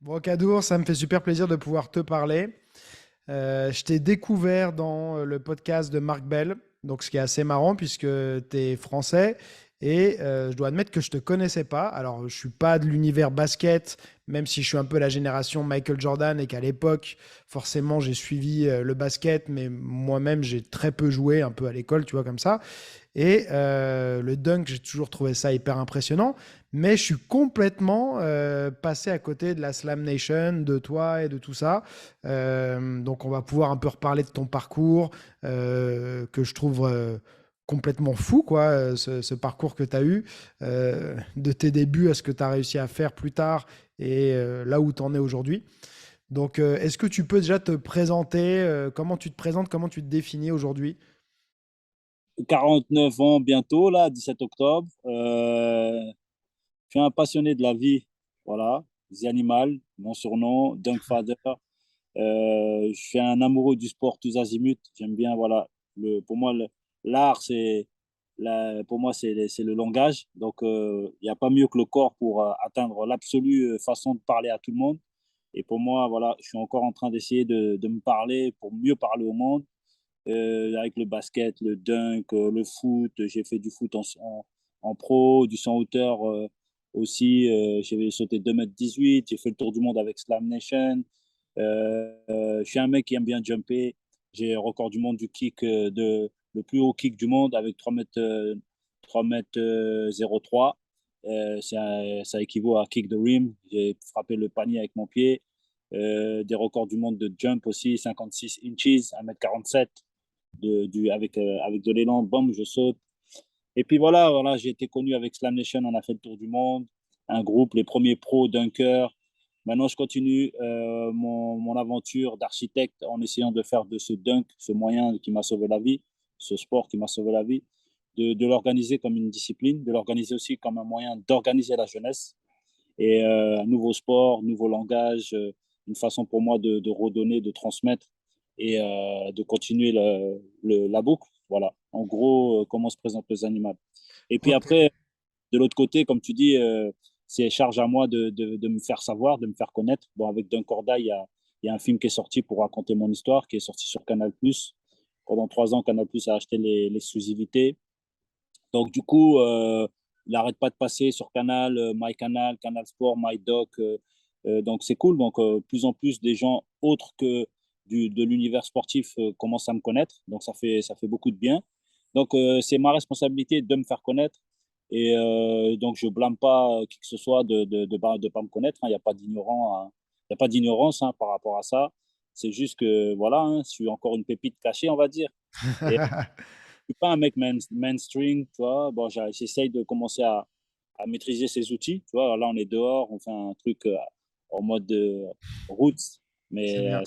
Bon, Kadour, ça me fait super plaisir de pouvoir te parler. Je t'ai découvert dans le podcast de Marc Bell, donc ce qui est assez marrant puisque tu es français et je dois admettre que je te connaissais pas. Alors, je suis pas de l'univers basket, même si je suis un peu la génération Michael Jordan et qu'à l'époque, forcément, j'ai suivi le basket, mais moi-même, j'ai très peu joué, un peu à l'école, tu vois, comme ça. Et le dunk, j'ai toujours trouvé ça hyper impressionnant, mais je suis complètement passé à côté de la Slam Nation, de toi et de tout ça. Donc on va pouvoir un peu reparler de ton parcours, que je trouve complètement fou, quoi, ce parcours que tu as eu, de tes débuts à ce que tu as réussi à faire plus tard et là où tu en es aujourd'hui. Donc est-ce que tu peux déjà te présenter, comment tu te présentes, comment tu te définis aujourd'hui? 49 ans bientôt, là, 17 octobre. Je suis un passionné de la vie, voilà, The Animal, mon surnom, Dunkfather. Je suis un amoureux du sport tous azimuts. J'aime bien, voilà, pour moi, l'art, pour moi, c'est le langage. Donc, il n'y a pas mieux que le corps pour atteindre l'absolue façon de parler à tout le monde. Et pour moi, voilà, je suis encore en train d'essayer de me parler pour mieux parler au monde avec le basket, le dunk, le foot. J'ai fait du foot en pro, du 100 hauteur aussi. J'ai sauté 2,18 m. J'ai fait le tour du monde avec Slam Nation. Je suis un mec qui aime bien jumper. J'ai le record du monde du kick, le plus haut kick du monde avec 3 mètres 03. Ça équivaut à kick the rim. J'ai frappé le panier avec mon pied. Des records du monde de jump aussi, 56 inches, 1,47 m avec de l'élan, bam, je saute. Et puis voilà, j'ai été connu avec Slam Nation, on a fait le tour du monde, un groupe, les premiers pros dunkers. Maintenant, je continue mon aventure d'architecte en essayant de faire de ce dunk, ce moyen qui m'a sauvé la vie, ce sport qui m'a sauvé la vie, de l'organiser comme une discipline, de l'organiser aussi comme un moyen d'organiser la jeunesse et un nouveau sport, nouveau langage, une façon pour moi de redonner, de transmettre et de continuer la boucle. Voilà, en gros, comment se présentent les animaux. Et puis Ok. après, de l'autre côté, comme tu dis, c'est charge à moi de me faire savoir, de me faire connaître. Bon, avec Duncorda, il y a un film qui est sorti pour raconter mon histoire, qui est sorti sur Canal+. Pendant 3 ans, Canal+ a acheté l'exclusivité. Donc, du coup, il n'arrête pas de passer sur Canal, MyCanal, Canal Sport, MyDoc. Donc, c'est cool. Donc, plus en plus des gens autres que de l'univers sportif commencent à me connaître. Donc, ça fait beaucoup de bien. Donc, c'est ma responsabilité de me faire connaître. Et donc, je blâme pas qui que ce soit de pas me connaître, hein. Il n'y a pas d'ignorant, hein. Il n'y a pas d'ignorance hein, par rapport à ça. C'est juste que, voilà, hein, je suis encore une pépite cachée, on va dire. Et suis pas un mec mainstream, tu vois. Bon, j'essaye de commencer à maîtriser ces outils, tu vois. Là, on est dehors, on fait un truc en mode roots, C'est mais bien.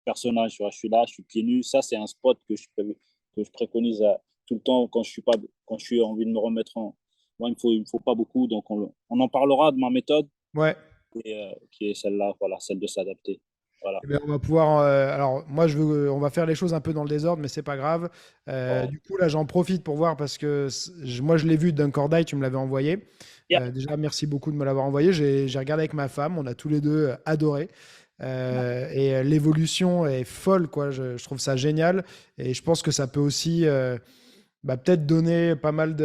personnage, tu vois, je suis là, je suis pieds nus. Ça, c'est un spot que je préconise tout le temps quand je suis pas, quand je suis envie de me remettre en. Moi, il me faut pas beaucoup, donc on en parlera de ma méthode, Ouais. qui est celle-là, voilà, celle de s'adapter. Voilà. Eh bien, on va pouvoir. Alors, moi, on va faire les choses un peu dans le désordre, mais c'est pas grave. Bon. Du coup, là, j'en profite pour voir parce que moi, je l'ai vu d'un cordail, tu me l'avais envoyé. Yeah. Déjà, merci beaucoup de me l'avoir envoyé. J'ai regardé avec ma femme, on a tous les deux adoré. Et l'évolution est folle, quoi. Je trouve ça génial. Et je pense que ça peut aussi peut-être donner pas mal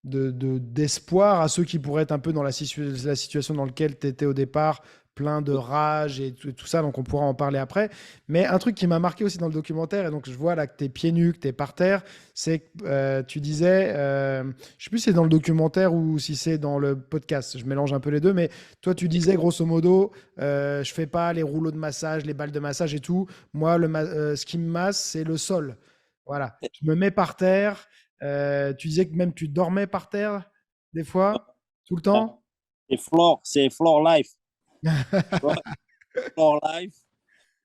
d'espoir à ceux qui pourraient être un peu dans la situation dans laquelle tu étais au départ, plein de rage et tout ça, donc on pourra en parler après. Mais un truc qui m'a marqué aussi dans le documentaire, et donc je vois là que tu es pieds nus, que tu es par terre, c'est que tu disais, je sais plus si c'est dans le documentaire ou si c'est dans le podcast, je mélange un peu les deux, mais toi tu disais grosso modo, je fais pas les rouleaux de massage, les balles de massage et tout, moi ce qui me masse, c'est le sol. Voilà, je me mets par terre. Tu disais que même tu dormais par terre des fois, tout le temps. C'est floor life. Tu vois, floor life.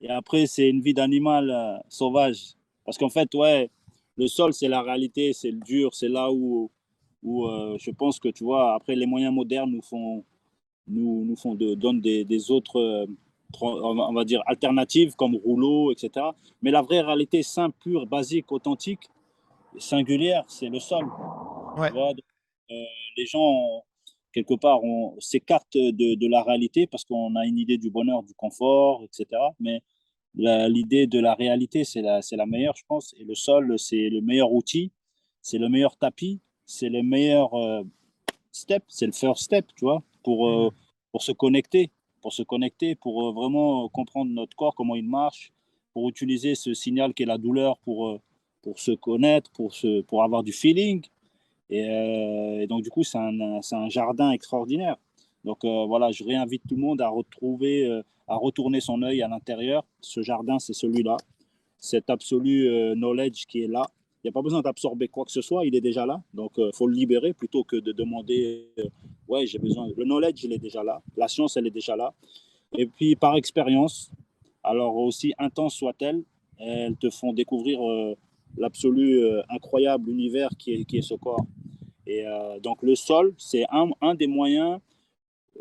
Et après, c'est une vie d'animal sauvage. Parce qu'en fait, ouais, le sol, c'est la réalité, c'est le dur, c'est là où je pense que, tu vois, après, les moyens modernes donnent des autres, on va dire, alternatives comme rouleau, etc. Mais la vraie réalité simple, pure, basique, authentique, singulière, c'est le sol. Ouais. Tu vois, donc, les gens quelque part, on s'écarte de la réalité parce qu'on a une idée du bonheur, du confort, etc. Mais l'idée de la réalité, c'est la meilleure, je pense. Et le sol, c'est le meilleur outil, c'est le meilleur tapis, c'est le meilleur step, c'est le first step, tu vois, Mhm. pour se connecter, pour vraiment comprendre notre corps, comment il marche, pour utiliser ce signal qu'est la douleur pour se connaître, pour avoir du feeling. Et donc, du coup, c'est un jardin extraordinaire. Donc, voilà, je réinvite tout le monde à retrouver, à retourner son œil à l'intérieur. Ce jardin, c'est celui-là. Cet absolu knowledge qui est là. Il n'y a pas besoin d'absorber quoi que ce soit, il est déjà là. Donc, il faut le libérer plutôt que de demander ouais, j'ai besoin. Le knowledge, il est déjà là. La science, elle est déjà là. Et puis, par expérience, alors aussi intense soit-elle, elles te font découvrir l'absolu incroyable univers qui est ce corps. Et donc, le sol, c'est un des moyens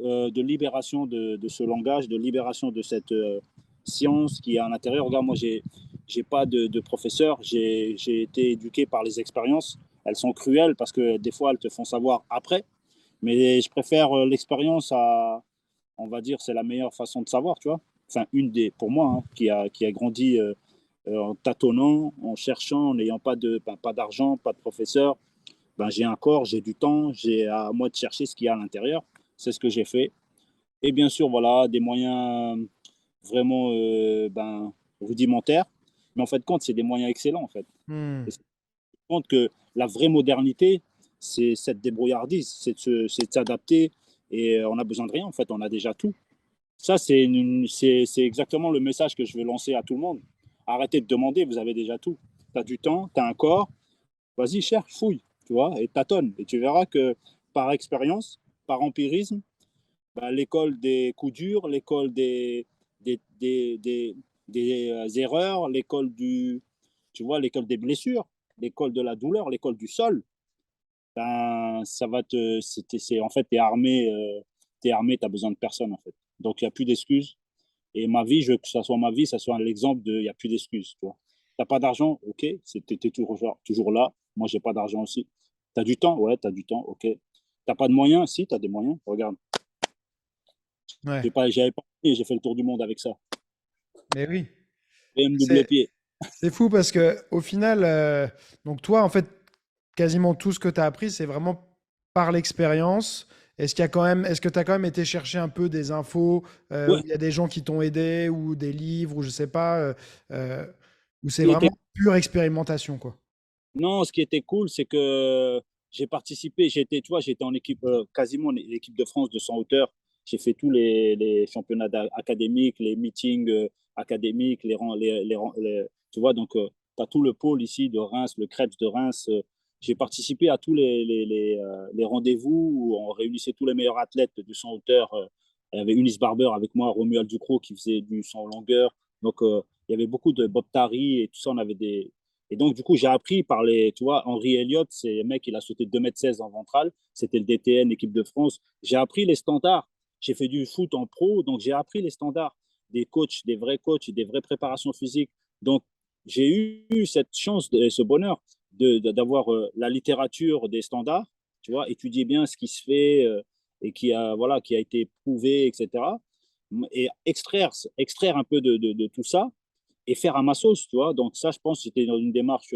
de libération de ce langage, de libération de cette science qui est à l'intérieur. Regarde, moi, j'ai pas de professeur, j'ai été éduqué par les expériences. Elles sont cruelles parce que des fois, elles te font savoir après. Mais je préfère l'expérience à, on va dire, c'est la meilleure façon de savoir, tu vois. Enfin, une des, pour moi, hein, qui a grandi en tâtonnant, en cherchant, en n'ayant pas d'argent, pas de professeur. Ben, j'ai un corps, j'ai du temps, j'ai à moi de chercher ce qu'il y a à l'intérieur. C'est ce que j'ai fait. Et bien sûr, voilà, des moyens vraiment rudimentaires. Mais en fait, compte, c'est des moyens excellents, en fait. Et Mhm. c'est compte que la vraie modernité, c'est cette débrouillardise, c'est de s'adapter. Et on a besoin de rien, en fait, on a déjà tout. Ça, c'est exactement le message que je veux lancer à tout le monde. Arrêtez de demander, vous avez déjà tout. Tu as du temps, tu as un corps, vas-y, cherche, fouille, tu vois, et tâtonne. Et tu verras que par expérience, par empirisme, bah, l'école des coups durs, l'école des, des, des, des erreurs, l'école tu vois, l'école des blessures, l'école de la douleur, l'école du sol, ben, ça va te, en fait, t'es armé, t'as besoin de personne, en fait. Donc, il n'y a plus d'excuses. Et ma vie, je veux que ça soit ma vie, ça soit l'exemple de, il n'y a plus d'excuses, tu vois. T'as pas d'argent, ok, t'es toujours là. Moi, j'ai pas d'argent aussi. T'as du temps, ouais, t'as du temps, ok. T'as pas de moyens, si, t'as des moyens. Regarde, Ouais, j'avais pas, j'ai fait le tour du monde avec ça. mais oui. BMW C'est pied. c'est fou parce que au final, donc toi, en fait, quasiment tout ce que tu as appris, c'est vraiment par l'expérience. Est-ce que tu as quand même été chercher un peu des infos où Ouais, il y a des gens qui t'ont aidé ou des livres ou je sais pas, euh, où c'est qui était, vraiment pure expérimentation, quoi. non, ce qui était cool, c'est que j'ai participé, tu vois, j'étais en équipe, quasiment l'équipe de France de 100 hauteur. J'ai fait tous les championnats académiques, les meetings académiques, tu vois, donc tu as tout le pôle ici de Reims, le Krebs de Reims. J'ai participé à tous les rendez-vous où on réunissait tous les meilleurs athlètes du 100 hauteur. Il y avait Unis Barber avec moi, Romuald Ducrot qui faisait du 100 longueur. Donc, il y avait beaucoup de Bob Tari et tout ça. On avait et donc, du coup, j'ai appris par tu vois, Henri Elliott, c'est un mec, il a sauté 2,16 m en ventral. C'était le DTN, équipe de France. J'ai appris les standards. J'ai fait du foot en pro, donc j'ai appris les standards des coachs, des vraies préparations physiques. Donc, j'ai eu cette chance, ce bonheur d'avoir la littérature des standards, tu vois, étudier bien ce qui se fait et voilà, qui a été prouvé, etc. Et extraire un peu de tout ça et faire à ma sauce, tu vois. Donc ça, je pense que c'était dans une démarche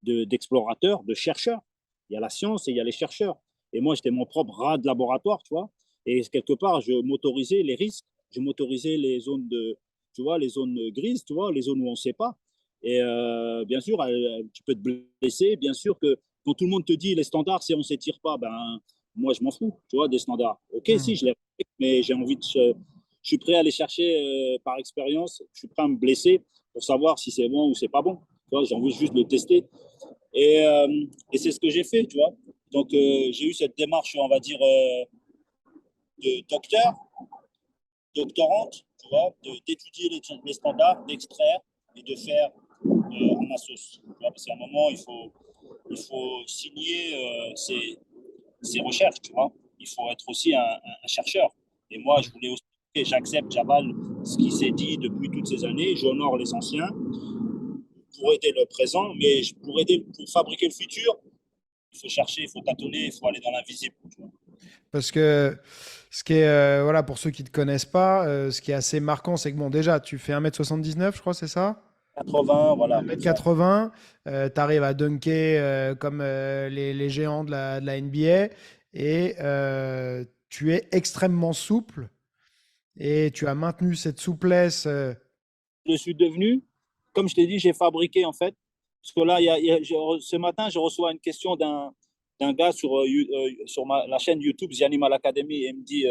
d'explorateur, de chercheur. Il y a la science et il y a les chercheurs. Et moi, j'étais mon propre rat de laboratoire, tu vois. Et quelque part, je m'autorisais les risques, je m'autorisais les zones tu vois, les zones grises, tu vois, les zones où on ne sait pas. Et bien sûr, tu peux te blesser. Bien sûr que quand tout le monde te dit les standards, si on ne s'étire pas, ben moi, je m'en fous, tu vois, des standards. Ok, si, Hmm. je les respecte, mais j'ai envie je suis prêt à les chercher par expérience. Je suis prêt à me blesser pour savoir si c'est bon ou c'est pas bon. Tu vois, j'ai envie juste de le tester. Et c'est ce que j'ai fait, tu vois. Donc, j'ai eu cette démarche, on va dire, de doctorante, tu vois, d'étudier les standards, d'extraire et de faire à ma sauce. Tu vois, parce qu'à un moment, il faut signer ses recherches, tu vois. Il faut être aussi un chercheur. Et moi, je voulais aussi, j'accepte, j'avale ce qui s'est dit depuis toutes ces années, j'honore les anciens pour aider le présent, mais pour fabriquer le futur, il faut chercher, il faut tâtonner, il faut aller dans l'invisible. Tu vois. Parce que ce qui est, voilà, pour ceux qui ne te connaissent pas, ce qui est assez marquant, c'est que bon, déjà, tu fais 1,79 m, je crois, c'est ça? 80, voilà, Un c'est mètre ça. 80 tu arrives à dunker comme les géants de la NBA et tu es extrêmement souple et tu as maintenu cette souplesse. Je suis devenu, comme je t'ai dit, j'ai fabriqué en fait. Parce que là, ce matin, je reçois une question d'un gars sur la chaîne YouTube The Animal Academy et il me dit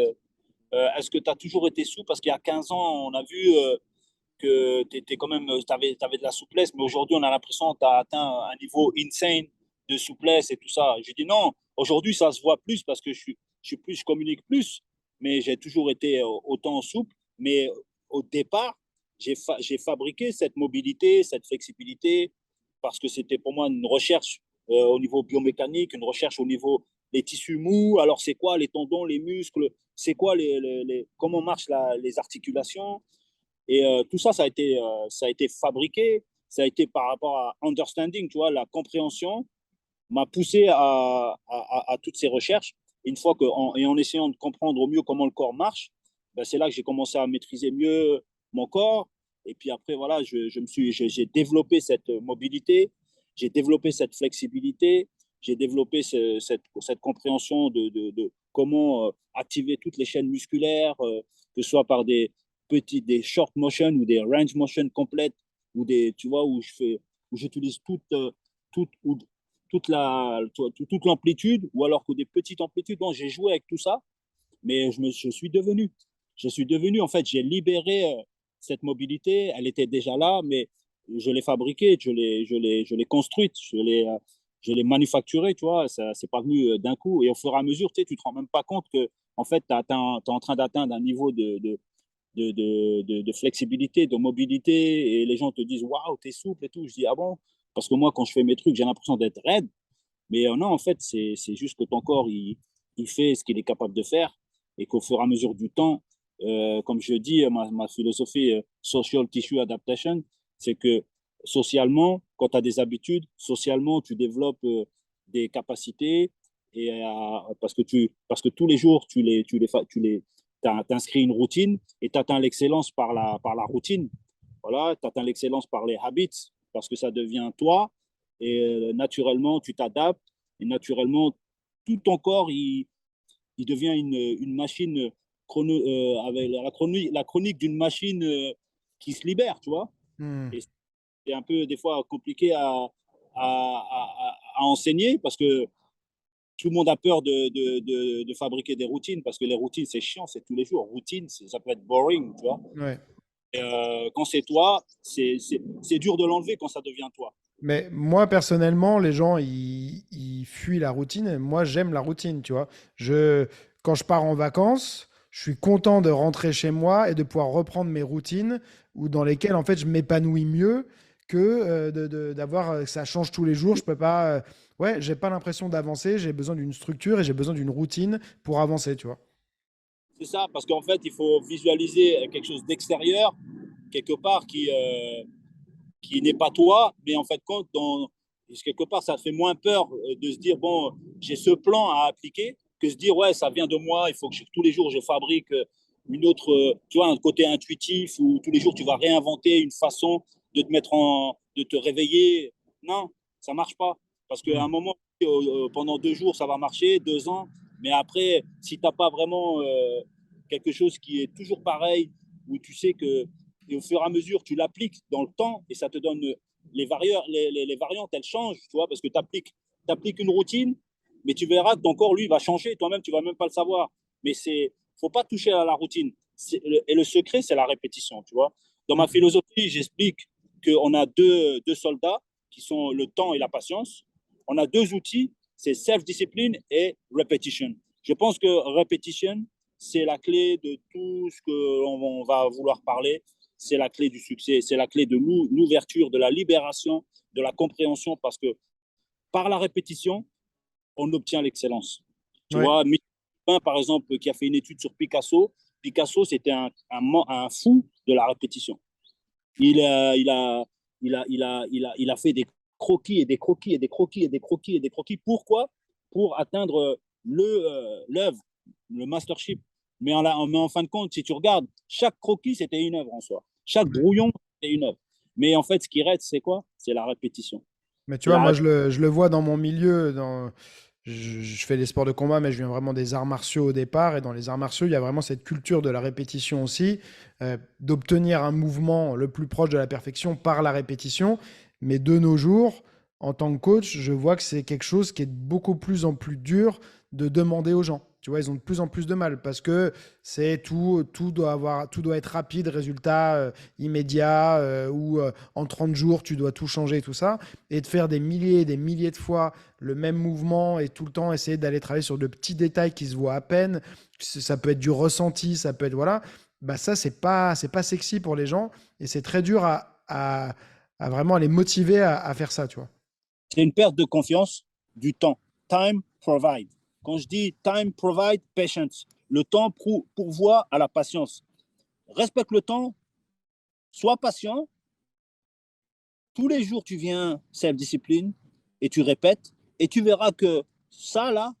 est-ce que tu as toujours été souple? Parce qu'il y a 15 ans, on a vu que tu étais quand même, t'avais de la souplesse, mais aujourd'hui, on a l'impression que tu as atteint un niveau insane de souplesse et tout ça. Je dis non, aujourd'hui, ça se voit plus parce que je communique plus, mais j'ai toujours été autant souple. Mais au départ, j'ai fabriqué cette mobilité, cette flexibilité, parce que c'était pour moi une recherche au niveau biomécanique, une recherche au niveau des tissus mous. Alors, c'est quoi les tendons, les muscles? C'est quoi comment marchent les articulations? Et tout ça, ça a été fabriqué, ça a été par rapport à understanding, tu vois, la compréhension m'a poussé à toutes ces recherches. Une fois et en essayant de comprendre au mieux comment le corps marche, ben, c'est là que j'ai commencé à maîtriser mieux mon corps. Et puis après, voilà, j'ai développé cette mobilité, j'ai développé cette flexibilité, j'ai développé cette compréhension de comment activer toutes les chaînes musculaires, que ce soit par des short motion ou des range motion complètes, ou tu vois, où j'utilise toute, toute l'amplitude, ou alors que des petites amplitudes. Donc, j'ai joué avec tout ça, mais je suis devenu, en fait, j'ai libéré cette mobilité. Elle était déjà là, mais je l'ai fabriquée, je l'ai construite, je l'ai manufacturée, tu vois. Ça, c'est pas venu d'un coup. Et au fur et à mesure, tu sais, tu te rends même pas compte que, en fait, tu es en train d'atteindre un niveau de flexibilité, de mobilité, et les gens te disent waouh, t'es souple et tout. Je dis ah bon? Parce que moi, quand je fais mes trucs, j'ai l'impression d'être raide. Mais non, en fait, c'est juste que ton corps, il fait ce qu'il est capable de faire et qu'au fur et à mesure du temps, comme je dis, ma philosophie social tissue adaptation, c'est que socialement, quand tu as des habitudes, socialement, tu développes des capacités et parce que tous les jours, t'inscris une routine et tu atteins l'excellence par la routine. Voilà, tu atteins l'excellence par les habits parce que ça devient toi et naturellement, tu t'adaptes et naturellement, tout ton corps, il devient une machine avec la chronique d'une machine qui se libère, tu vois. Hmm. Et c'est un peu, des fois, compliqué à enseigner parce que tout le monde a peur de fabriquer des routines parce que les routines, c'est chiant, c'est tous les jours. Routine, ça peut être boring, tu vois. Ouais. Et, quand c'est toi, c'est dur de l'enlever quand ça devient toi. Mais moi, personnellement, les gens, ils fuient la routine. Moi, j'aime la routine, tu vois. Quand je pars en vacances, je suis content de rentrer chez moi et de pouvoir reprendre mes routines ou dans lesquelles, en fait, je m'épanouis mieux que d'avoir ça change tous les jours. Je peux pas. Ouais, j'ai pas l'impression d'avancer. J'ai besoin d'une structure et j'ai besoin d'une routine pour avancer, tu vois. C'est ça, parce qu'en fait, il faut visualiser quelque chose d'extérieur, quelque part qui n'est pas toi, mais en fait, quelque part, ça fait moins peur de se dire, bon, j'ai ce plan à appliquer, que se dire, ouais, ça vient de moi, il faut que tous les jours, je fabrique une autre, tu vois, un côté intuitif, où tous les jours, tu vas réinventer une façon de te réveiller. Non, ça marche pas. Parce qu'à un Hmm. moment, pendant 2 jours, ça va marcher, 2 ans, mais après, si tu n'as pas vraiment quelque chose qui est toujours pareil, où tu sais que et au fur et à mesure, tu l'appliques dans le temps et ça te donne les variantes, elles changent, tu vois, parce que tu appliques une routine, mais tu verras que ton corps, lui, va changer. Toi-même, tu vas même pas le savoir. Mais faut pas toucher à la routine. Et le secret, c'est la répétition, tu vois. Dans ma Hmm. philosophie, j'explique qu'on a deux soldats qui sont le temps et la patience. On a deux outils, c'est self-discipline et repetition. Je pense que repetition, c'est la clé de tout ce qu'on va vouloir parler, c'est la clé du succès, c'est la clé de l'ouverture, de la libération, de la compréhension, parce que par la répétition, on obtient l'excellence. Tu Ouais. vois, Michel, par exemple, qui a fait une étude sur Picasso, Picasso, c'était un fou de la répétition. Il a, il, a, il a fait des croquis et des croquis et des croquis et des croquis et des croquis. Pourquoi? Pour atteindre l'œuvre. le mastership. Mais en fin de compte, si tu regardes, chaque croquis, c'était une œuvre en soi. Chaque brouillon, c'était une œuvre. Mais en fait, ce qui reste, c'est quoi? C'est la répétition. Mais tu C'est vois, la moi, répétition. je le vois dans mon milieu. Je fais des sports de combat, mais je viens vraiment des arts martiaux au départ. Et dans les arts martiaux, il y a vraiment cette culture de la répétition aussi, d'obtenir un mouvement le plus proche de la perfection par la répétition. Mais de nos jours, en tant que coach, je vois que c'est quelque chose qui est beaucoup plus en plus dur de demander aux gens. Tu vois, ils ont de plus en plus de mal parce que c'est tout doit être rapide, résultat immédiat, ou en 30 jours, tu dois tout changer, tout ça. Et de faire des milliers et des milliers de fois le même mouvement et tout le temps essayer d'aller travailler sur de petits détails qui se voient à peine. Ça peut être du ressenti, ça peut être voilà. Bah ça c'est pas sexy pour les gens et c'est très dur à vraiment les motiver à faire ça, tu vois. C'est une perte de confiance du temps. Time provide. Quand je dis time provide patience, le temps pourvoit à la patience. Respecte le temps, sois patient. Tous les jours, tu viens self-discipline et tu répètes et tu verras que ça, là,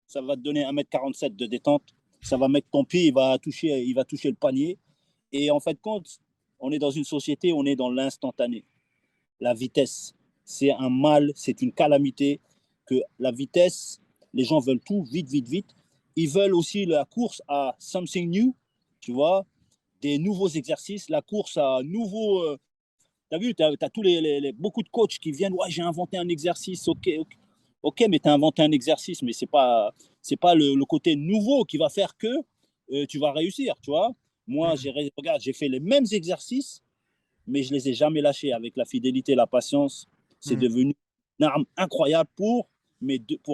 ça va te donner 1,47 m de détente. Ça va mettre ton pied, il va toucher le panier. Et en fait, compte, on est dans une société, on est dans l'instantané. La vitesse, c'est un mal, c'est une calamité. Que la vitesse, les gens veulent tout vite, vite, vite. Ils veulent aussi la course à something new, tu vois, des nouveaux exercices, la course à nouveaux. Tu as vu, tu as, beaucoup de coachs qui viennent, ouais, j'ai inventé un exercice, ok, mais tu as inventé un exercice, mais c'est pas le côté nouveau qui va faire que tu vas réussir, tu vois. Moi, Mm. regarde, j'ai fait les mêmes exercices, mais je les ai jamais lâchés avec la fidélité et la patience. C'est Mm. devenu une arme incroyable pour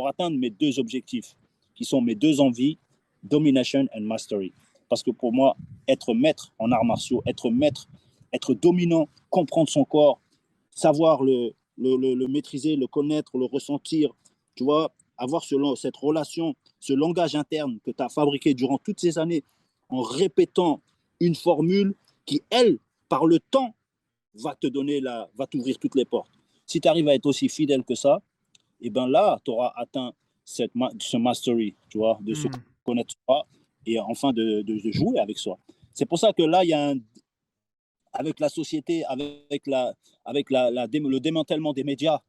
atteindre mes deux objectifs, qui sont mes deux envies, domination and mastery. Parce que pour moi, être maître en arts martiaux, être maître, être dominant, comprendre son corps, savoir le maîtriser, le connaître, le ressentir, tu vois, avoir cette relation, ce langage interne que tu as fabriqué durant toutes ces années en répétant une formule qui, elle, par le temps, va t'ouvrir toutes les portes. Si tu arrives à être aussi fidèle que ça, et ben là, tu auras atteint ce mastery, tu vois, de se Mm. connaître soi et enfin de jouer avec soi. C'est pour ça que là, il y a avec la société, le démantèlement des médias,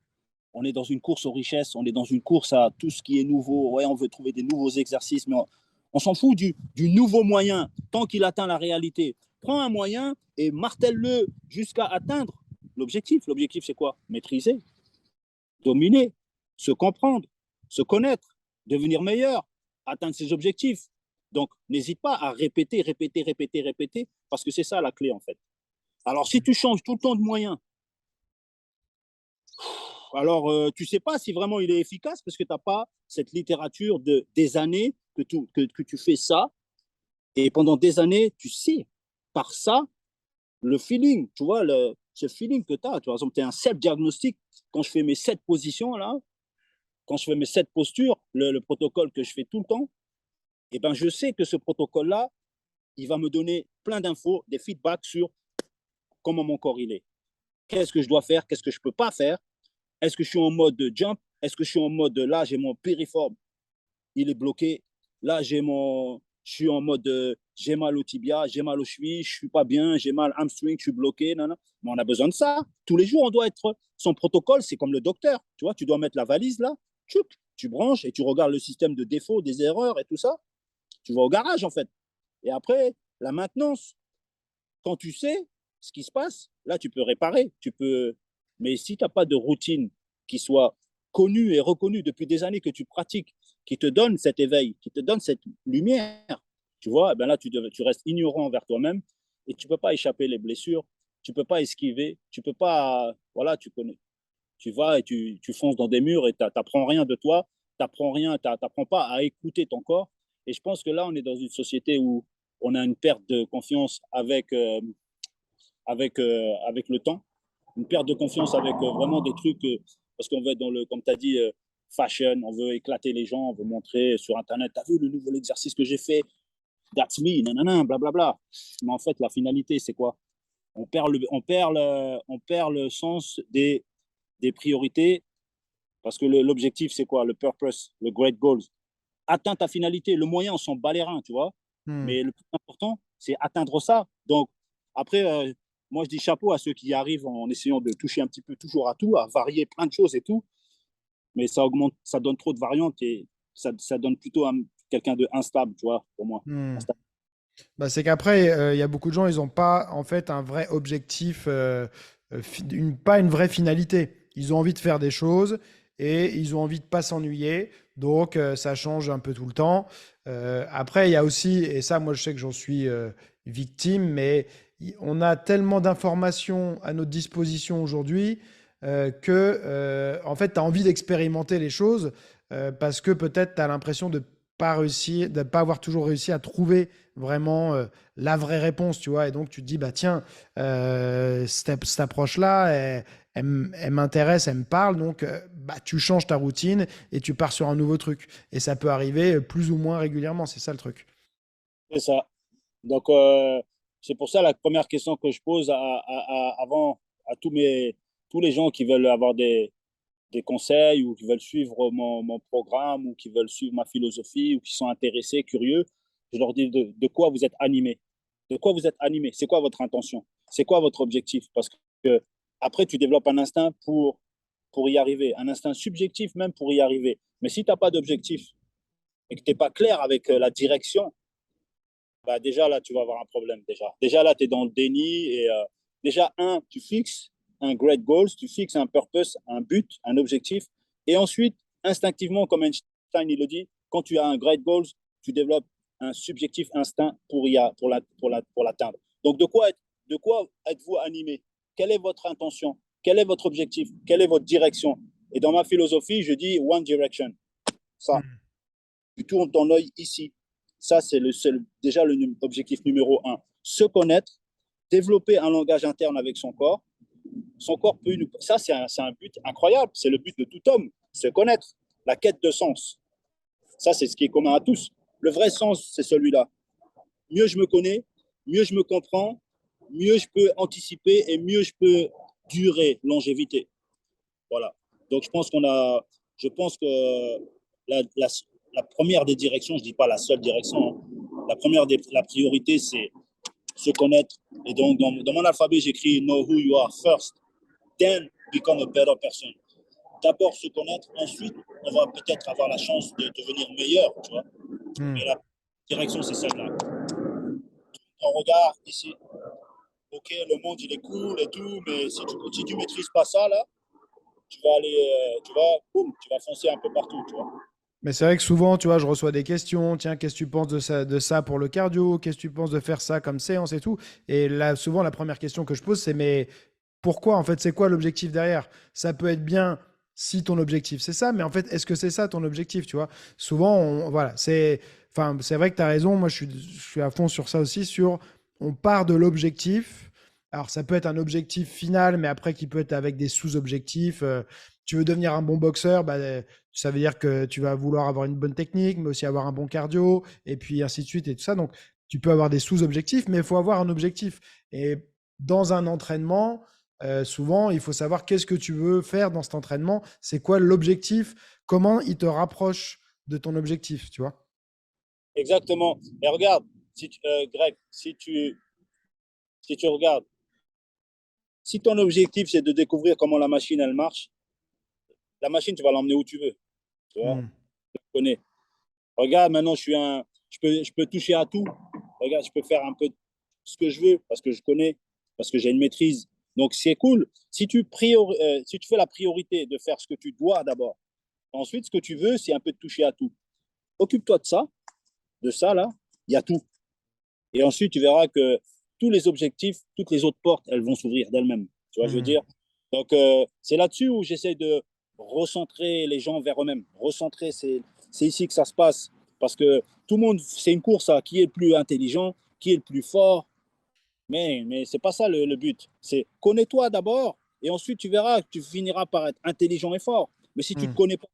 on est dans une course aux richesses, on est dans une course à tout ce qui est nouveau. Ouais, on veut trouver des nouveaux exercices, mais on s'en fout du nouveau moyen tant qu'il atteint la réalité. Prends un moyen et martèle-le jusqu'à atteindre l'objectif. L'objectif, c'est quoi? Maîtriser, dominer, se comprendre, se connaître, devenir meilleur, atteindre ses objectifs. Donc, n'hésite pas à répéter, répéter, répéter, répéter, parce que c'est ça la clé, en fait. Alors, si tu changes tout le temps de moyen, alors tu ne sais pas si vraiment il est efficace parce que tu n'as pas cette littérature des années que tu fais ça. Et pendant des années, tu sais, par ça, le feeling, tu vois, ce feeling que tu as. Par exemple, tu es un self-diagnostic. Quand je fais mes 7 positions, là, quand je fais mes 7 postures, le protocole que je fais tout le temps, eh ben, je sais que ce protocole-là, il va me donner plein d'infos, des feedbacks sur comment mon corps il est. Qu'est-ce que je dois faire, qu'est-ce que je ne peux pas faire. Est-ce que je suis en mode jump? Est-ce que je suis en mode là, j'ai mon périforme, il est bloqué. Là, je suis en mode j'ai mal au tibia, j'ai mal aux chevilles, je suis pas bien, j'ai mal hamstring, je suis bloqué. Non, non. Mais on a besoin de ça. Tous les jours, on doit être. Son protocole, c'est comme le docteur. Tu vois, tu dois mettre la valise là, tu branches et tu regardes le système de défaut, des erreurs et tout ça. Tu vas au garage en fait. Et après, la maintenance, quand tu sais ce qui se passe, là, tu peux réparer. Mais si tu n'as pas de routine qui soit connue et reconnue depuis des années que tu pratiques, qui te donne cet éveil, qui te donne cette lumière, tu vois, eh ben là, tu restes ignorant envers toi-même et tu ne peux pas échapper les blessures, tu ne peux pas esquiver, tu peux pas, voilà, tu connais. Tu vas et tu fonces dans des murs et tu n'apprends rien de toi, tu n'apprends pas à écouter ton corps. Et je pense que là, on est dans une société où on a une perte de confiance avec le temps, une perte de confiance avec vraiment des trucs, parce qu'on veut être dans comme tu as dit, fashion, on veut éclater les gens, on veut montrer sur Internet, t'as vu le nouvel exercice que j'ai fait, that's me, nanana, blablabla. Mais en fait, la finalité, c'est quoi? On perd le sens des priorités, parce que l'objectif, c'est quoi? Le purpose, le great goals. atteins ta finalité. Le moyen, on s'en bat les reins, tu vois. Hmm. Mais le plus important, c'est atteindre ça. Donc, après, moi, je dis chapeau à ceux qui y arrivent en essayant de toucher un petit peu toujours à tout, à varier plein de choses et tout. Mais ça augmente, ça donne trop de variantes et ça donne plutôt quelqu'un de instable, tu vois, pour moi. Hmm. Instable. Bah, c'est qu'après, il y a beaucoup de gens, ils n'ont pas en fait un vrai objectif, pas une vraie finalité. Ils ont envie de faire des choses et ils ont envie de pas s'ennuyer. Donc, ça change un peu tout le temps. Après, il y a aussi, et ça, moi, je sais que j'en suis victime, mais on a tellement d'informations à notre disposition aujourd'hui que, en fait, tu as envie d'expérimenter les choses parce que peut-être tu as l'impression de pas réussir, de pas avoir toujours réussi à trouver vraiment la vraie réponse, tu vois. Et donc, tu te dis, bah tiens, cette approche-là, elle m'intéresse, elle me parle. Donc, bah, tu changes ta routine et tu pars sur un nouveau truc. Et ça peut arriver plus ou moins régulièrement, c'est ça le truc. C'est ça. Donc, c'est pour ça la première question que je pose avant à tous les gens qui veulent avoir des conseils ou qui veulent suivre mon programme ou qui veulent suivre ma philosophie ou qui sont intéressés, curieux, je leur dis de quoi vous êtes animé. De quoi vous êtes animé? C'est quoi votre intention? C'est quoi votre objectif? Parce que après, tu développes un instinct pour y arriver, un instinct subjectif même pour y arriver. Mais si tu n'as pas d'objectif et que tu n'es pas clair avec la direction, bah déjà là, tu vas avoir un problème. Déjà là, tu es dans le déni. Et déjà, tu fixes un great goals, tu fixes un purpose, un but, un objectif. Et ensuite, instinctivement, comme Einstein il le dit, quand tu as un great goals, tu développes un subjectif instinct pour l'atteindre. Donc, de quoi êtes-vous animé? Quelle est votre intention? Quel est votre objectif? Quelle est votre direction? Et dans ma philosophie, je dis one direction. Ça, Hmm. tu tournes ton œil ici. Ça, c'est déjà l'objectif numéro un. Se connaître, développer un langage interne avec son corps. Son corps peut ça, c'est un but incroyable. C'est le but de tout homme, se connaître, la quête de sens. Ça, c'est ce qui est commun à tous. Le vrai sens, c'est celui-là. Mieux je me connais, mieux je me comprends, mieux je peux anticiper et mieux je peux durer, longévité. Voilà. Donc, je pense que la, la, la première des directions, je ne dis pas la seule direction, hein, la priorité, c'est se connaître. Et donc, dans mon alphabet, j'écris Know who you are first, then become a better person. D'abord se connaître, ensuite, on va peut-être avoir la chance de devenir meilleur, tu vois. Hmm. Mais la direction, c'est celle-là. On regarde ici, ok, le monde, il est cool et tout, mais si tu maîtrises pas ça, là, tu vas aller, boum, tu vas foncer un peu partout, tu vois. Mais c'est vrai que souvent, tu vois, je reçois des questions. Tiens, qu'est-ce que tu penses de ça pour le cardio? Qu'est-ce que tu penses de faire ça comme séance et tout? Et là, souvent, la première question que je pose, c'est mais pourquoi, en fait, c'est quoi l'objectif derrière? Ça peut être bien si ton objectif c'est ça, mais en fait, est-ce que c'est ça ton objectif, tu vois? Souvent, voilà, enfin, c'est vrai que tu as raison. Moi, je suis à fond sur ça aussi, on part de l'objectif. Alors, ça peut être un objectif final, mais après, qui peut être avec des sous-objectifs. Tu veux devenir un bon boxeur, bah, ça veut dire que tu vas vouloir avoir une bonne technique, mais aussi avoir un bon cardio, et puis ainsi de suite, et tout ça. Donc, tu peux avoir des sous-objectifs, mais il faut avoir un objectif. Et dans un entraînement, souvent, il faut savoir qu'est-ce que tu veux faire dans cet entraînement, c'est quoi l'objectif, comment il te rapproche de ton objectif, tu vois. Exactement. Et regarde, Greg, si tu regardes, si ton objectif c'est de découvrir comment la machine elle marche, la machine tu vas l'emmener où tu veux. Tu vois, Hmm. tu connais. Regarde, maintenant je peux toucher à tout. Regarde, je peux faire un peu ce que je veux parce que je connais, parce que j'ai une maîtrise. Donc c'est cool. Si tu fais la priorité de faire ce que tu dois d'abord, ensuite ce que tu veux c'est un peu de toucher à tout. Occupe-toi de ça là, il y a tout. Et ensuite, tu verras que tous les objectifs, toutes les autres portes, elles vont s'ouvrir d'elles-mêmes. Tu vois, je veux Hmm. dire. Donc, c'est là-dessus où j'essaie de recentrer les gens vers eux-mêmes. Recentrer, c'est ici que ça se passe. Parce que tout le monde, c'est une course à qui est le plus intelligent, qui est le plus fort. Mais ce n'est pas ça le but. C'est connais-toi d'abord et ensuite tu verras que tu finiras par être intelligent et fort. Mais si tu ne Hmm. te connais pas,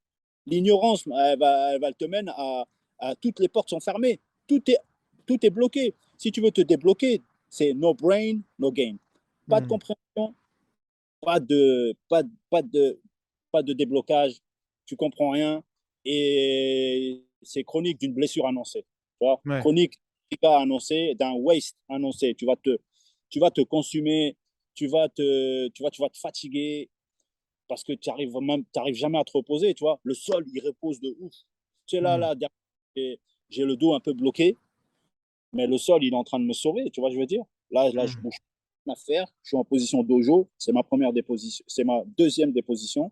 l'ignorance, elle va te mener à toutes les portes sont fermées. Tout est, tout est bloqué. Si tu veux te débloquer, c'est no brain, no gain. Pas de Hmm. compréhension, pas de déblocage. Tu comprends rien. Et c'est chronique d'une blessure annoncée. Tu vois? Ouais. Chronique annoncé, d'un waste annoncé. Tu vas te consumer, tu vas te fatiguer parce que tu arrives jamais à te reposer. Tu vois? Le sol, il repose de ouf. Tu sais, Hmm. j'ai le dos un peu bloqué, mais le sol, il est en train de me sauver. Tu vois, je veux dire? Là, je Hmm. bouge pas à faire. Je suis en position dojo. C'est ma première déposition. C'est ma deuxième déposition.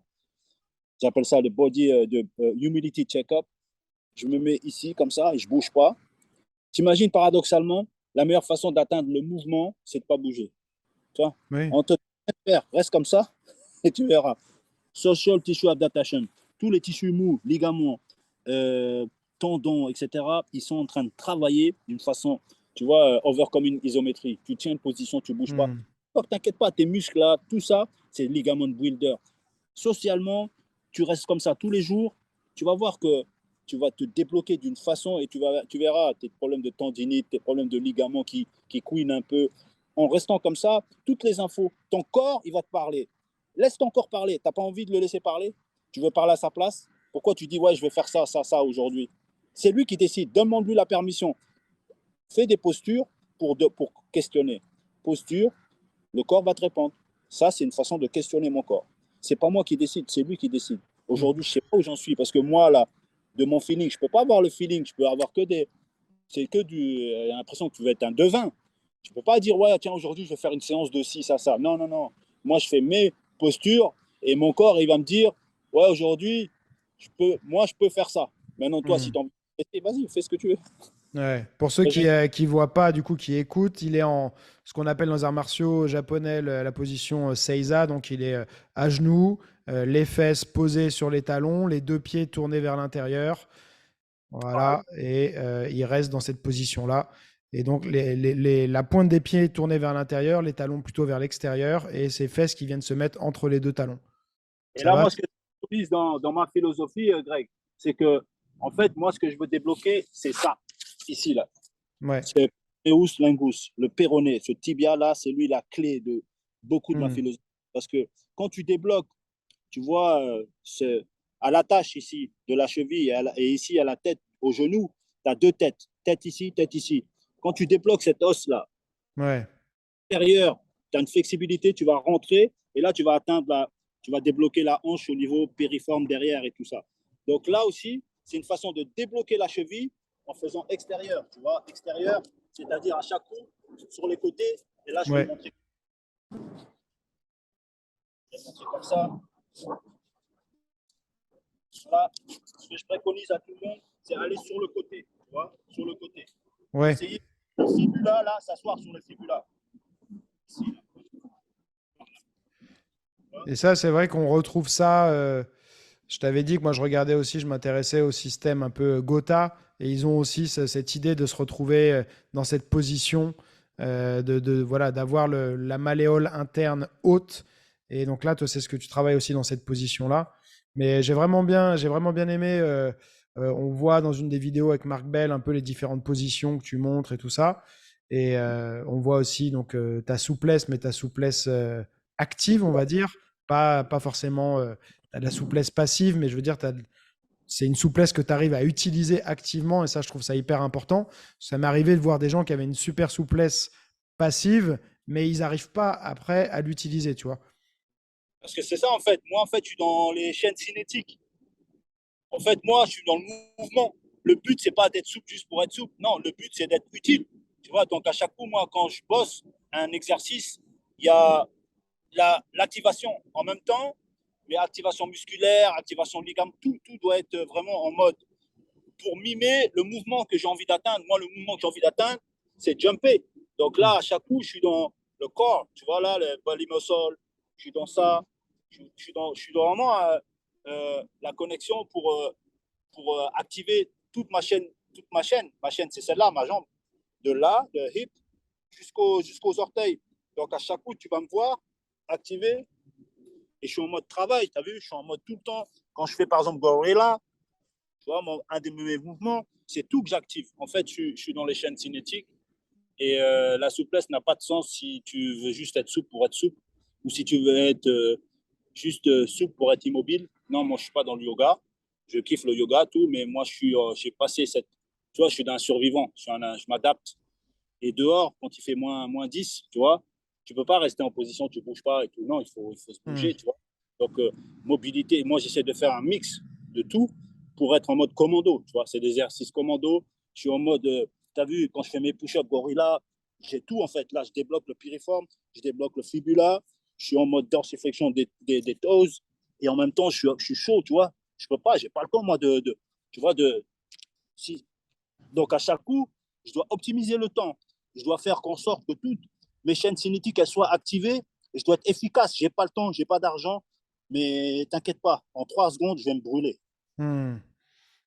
J'appelle ça le body humidity check-up. Je me mets ici comme ça et je bouge pas. T'imagines paradoxalement, la meilleure façon d'atteindre le mouvement, c'est de ne pas bouger. Tu vois, Oui. on te dit, reste comme ça et tu verras. Social tissue adaptation. Tous les tissus mous, ligaments, euh, tendons, etc., ils sont en train de travailler d'une façon, tu vois, over comme une isométrie. Tu tiens une position, tu ne bouges pas. Hmm. Oh, t'inquiète pas, tes muscles là, tout ça, c'est ligament builder. Socialement, tu restes comme ça tous les jours, tu vas voir que tu vas te débloquer d'une façon et tu verras tes problèmes de tendinite, tes problèmes de ligaments qui couinent un peu. En restant comme ça, toutes les infos, ton corps, il va te parler. Laisse ton corps parler. Tu n'as pas envie de le laisser parler? Tu veux parler à sa place? Pourquoi tu dis, ouais, je vais faire ça, ça, ça aujourd'hui? C'est lui qui décide. Demande-lui la permission. Fais des postures pour questionner. Posture, le corps va te répondre. Ça, c'est une façon de questionner mon corps. C'est pas moi qui décide, c'est lui qui décide. Hmm. Aujourd'hui, je sais pas où j'en suis parce que moi, là, de mon feeling, je peux pas avoir le feeling. Je peux avoir que des. C'est que du. J'ai l'impression que tu veux être un devin. Tu peux pas dire, ouais, tiens, aujourd'hui, je vais faire une séance de ci, ça. Non, non, non. Moi, je fais mes postures et mon corps, il va me dire, ouais, aujourd'hui, moi, je peux faire ça. Maintenant, toi, si Hmm. tu as envie, vas-y, fais ce que tu veux. Ouais. Pour ceux qui voient pas, du coup, qui écoutent, il est en ce qu'on appelle dans les arts martiaux japonais la position Seiza. Donc, il est à genoux, les fesses posées sur les talons, les deux pieds tournés vers l'intérieur. Voilà. Et il reste dans cette position-là. Et donc, la pointe des pieds tournée vers l'intérieur, les talons plutôt vers l'extérieur, et ses fesses qui viennent se mettre entre les deux talons. Et Ça là, va? moi, ce que je dis dans ma philosophie, Greg, c'est que, en fait, moi, ce que je veux débloquer, c'est ça, ici, là. Ouais. C'est Peus lingus, le péroné. Ce tibia-là, c'est lui la clé de beaucoup de ma Hmm. philosophie. Parce que quand tu débloques, tu vois, à l'attache ici de la cheville et ici à la tête, au genou, tu as deux têtes. Tête ici, tête ici. Quand tu débloques cet os-là, Ouais. intérieur, tu as une flexibilité, tu vas rentrer et là, tu vas débloquer la hanche au niveau périforme derrière et tout ça. Donc là aussi, c'est une façon de débloquer la cheville en faisant extérieur, tu vois, extérieur, c'est-à-dire à chaque coup sur les côtés. Et là, Ouais. je vais montrer comme ça. Voilà. Ce que je préconise à tout le monde, c'est aller sur le côté, tu vois, sur le côté. Ouais. Essayez le fibula, là, s'asseoir sur le fibula. Ici, là. Et ça, c'est vrai qu'on retrouve ça. Je t'avais dit que moi, je regardais aussi, je m'intéressais au système un peu Gotha. Et ils ont aussi cette idée de se retrouver dans cette position, voilà, d'avoir la malléole interne haute. Et donc là, toi, c'est ce que tu travailles aussi dans cette position-là. Mais j'ai vraiment bien aimé. On voit dans une des vidéos avec Marc Bell un peu les différentes positions que tu montres et tout ça. Et on voit aussi donc ta souplesse, mais ta souplesse active, on va dire, pas forcément tu as de la souplesse passive, mais je veux dire, c'est une souplesse que tu arrives à utiliser activement, et ça, je trouve ça hyper important. Ça m'est arrivé de voir des gens qui avaient une super souplesse passive, mais ils n'arrivent pas après à l'utiliser, tu vois. Parce que c'est ça, en fait. Moi, en fait, je suis dans les chaînes cinétiques. En fait, moi, je suis dans le mouvement. Le but, c'est pas d'être souple juste pour être souple. Non, le but, c'est d'être utile. Tu vois, donc à chaque coup, moi, quand je bosse un exercice, il y a l'activation en même temps, mais activation musculaire, activation ligament, tout doit être vraiment en mode pour mimer le mouvement que j'ai envie d'atteindre. Moi, le mouvement que j'ai envie d'atteindre, c'est jumper. Donc Mm. là, à chaque coup, je suis dans le corps. Tu vois, là, le body muscle, je suis dans ça. Je suis dans vraiment la connexion pour activer toute ma chaîne. Toute ma chaîne. Ma chaîne, c'est celle-là, ma jambe. De là, de hip, jusqu'aux orteils. Donc à chaque coup, tu vas me voir activer et je suis en mode travail. Tu as vu, je suis en mode tout le temps. Quand je fais par exemple Gorilla, tu vois, un de mes mouvements, c'est tout que j'active. En fait, je suis dans les chaînes cinétiques et la souplesse n'a pas de sens si tu veux juste être souple pour être souple ou si tu veux être juste souple pour être immobile. Non, moi, je ne suis pas dans le yoga. Je kiffe le yoga, tout, mais moi, j'ai passé cette. Tu vois, je suis un survivant. Je m'adapte. Et dehors, quand il fait -10, tu vois, tu ne peux pas rester en position, tu ne bouges pas et tout. Non, il faut se Hmm. bouger, tu vois. Donc, mobilité, moi, j'essaie de faire un mix de tout pour être en mode commando, tu vois. C'est des exercices commando. Je suis en mode, tu as vu, quand je fais mes push-ups gorilla, j'ai tout, en fait. Là, je débloque le piriforme, je débloque le fibula, je suis en mode dorsiflexion des toes, et en même temps, je suis chaud, tu vois. Je peux pas, j'ai pas le temps, moi, tu vois, si. Donc, à chaque coup, je dois optimiser le temps. Je dois faire en sorte que toutes mes chaînes cinétiques elles soient activées. Et je dois être efficace. Je n'ai pas le temps, je n'ai pas d'argent. Mais t'inquiète pas, en 3 secondes, je vais me brûler. Hmm.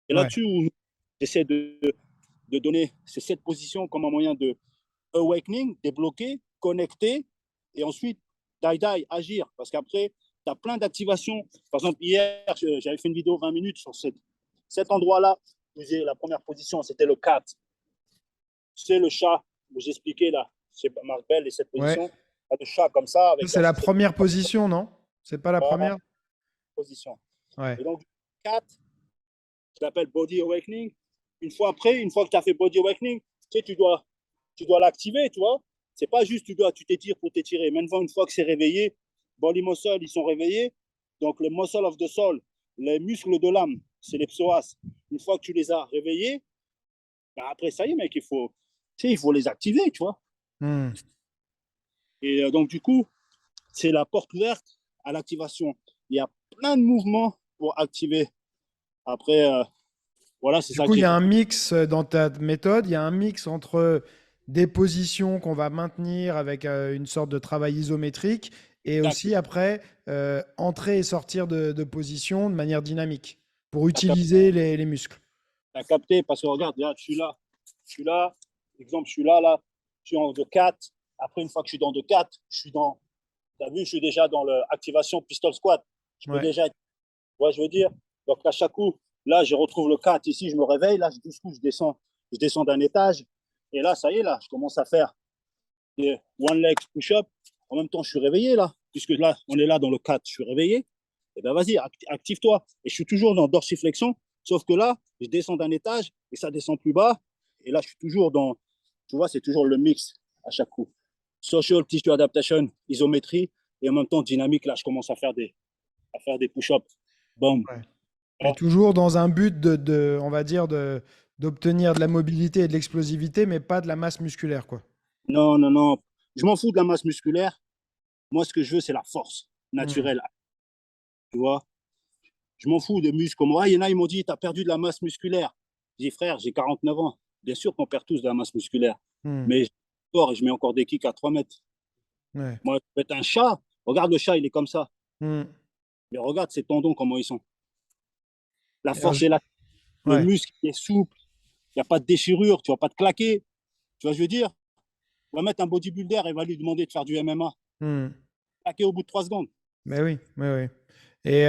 Et Ouais. là-dessus, j'essaie de donner cette position comme un moyen de awakening, débloquer, connecter, et ensuite, die, agir. Parce qu'après, tu as plein d'activations. Par exemple, hier, j'avais fait une vidéo 20 minutes sur cet endroit-là. La première position, c'était le 4. C'est le chat que j'expliquais là. C'est Marc Bell et cette Ouais. position. Le chat comme ça, Ça, avec c'est la la première position, non? C'est pas la première? position. Ouais. Et donc, 4, je l'appelle Body Awakening. Une fois que tu as fait Body Awakening, tu sais, tu dois l'activer, tu vois. C'est pas juste tu t'étires pour t'étirer. Maintenant, une fois que c'est réveillé, body muscle, ils sont réveillés. Donc, le muscle of the soul, les muscles de l'âme, c'est les psoas. Une fois que tu les as réveillés, bah après, ça y est, mec, il faut les activer, tu vois. Hmm. Et donc, du coup, c'est la porte ouverte à l'activation. Il y a plein de mouvements pour activer. Après, voilà, c'est Du ça coup, que il y j'ai a fait. un mix dans ta méthode, il y a un mix entre des positions qu'on va maintenir avec une sorte de travail isométrique et aussi après entrer et sortir de position de manière dynamique pour utiliser les muscles. T'as capté parce que regarde, là, je suis là, exemple, je suis là, je suis en 2-4. Après, une fois que je suis dans 2-4, je suis dans, t'as vu, je suis déjà dans l'activation pistol squat. Je peux Ouais. déjà être, ouais, je veux dire. Donc, à chaque coup, là, je retrouve le 4 ici, je me réveille, là, du coup, je descends d'un étage. Et là, ça y est, là, je commence à faire des one leg push-up. En même temps, je suis réveillé, là, puisque là, on est là dans le 4, je suis réveillé. Et ben vas-y, active-toi. Et je suis toujours dans dorsiflexion, sauf que là, je descends d'un étage et ça descend plus bas. Et là, je suis toujours dans, tu vois, c'est toujours le mix à chaque coup. Social tissue adaptation, isométrie, et en même temps dynamique. Là, je commence à faire des push-ups. Boom. Ouais. Mais toujours dans un but on va dire, d'obtenir de la mobilité et de l'explosivité, mais pas de la masse musculaire, quoi. Non, non, non. Je m'en fous de la masse musculaire. Moi, ce que je veux, c'est la force Hmm. naturelle. Tu vois, je m'en fous des muscles. Comme moi, il y en a, ils m'ont dit, tu as perdu de la masse musculaire. J'ai dit, frère, j'ai 49 ans. Bien sûr qu'on perd tous de la masse musculaire. Hmm. Mais je mets encore des kicks à 3 mètres. Ouais. Moi, je peux être un chat. Regarde le chat, il est comme ça. Hmm. Mais regarde ses tendons, comment ils sont. La Alors, force est là. Le ouais. muscle il est souple. Il n'y a pas de déchirure. Tu ne vas pas te claquer. Tu vois, je veux dire, on va mettre un bodybuilder et va lui demander de faire du MMA. Hmm. Claquer au bout de 3 secondes. Mais oui, oui, oui. Et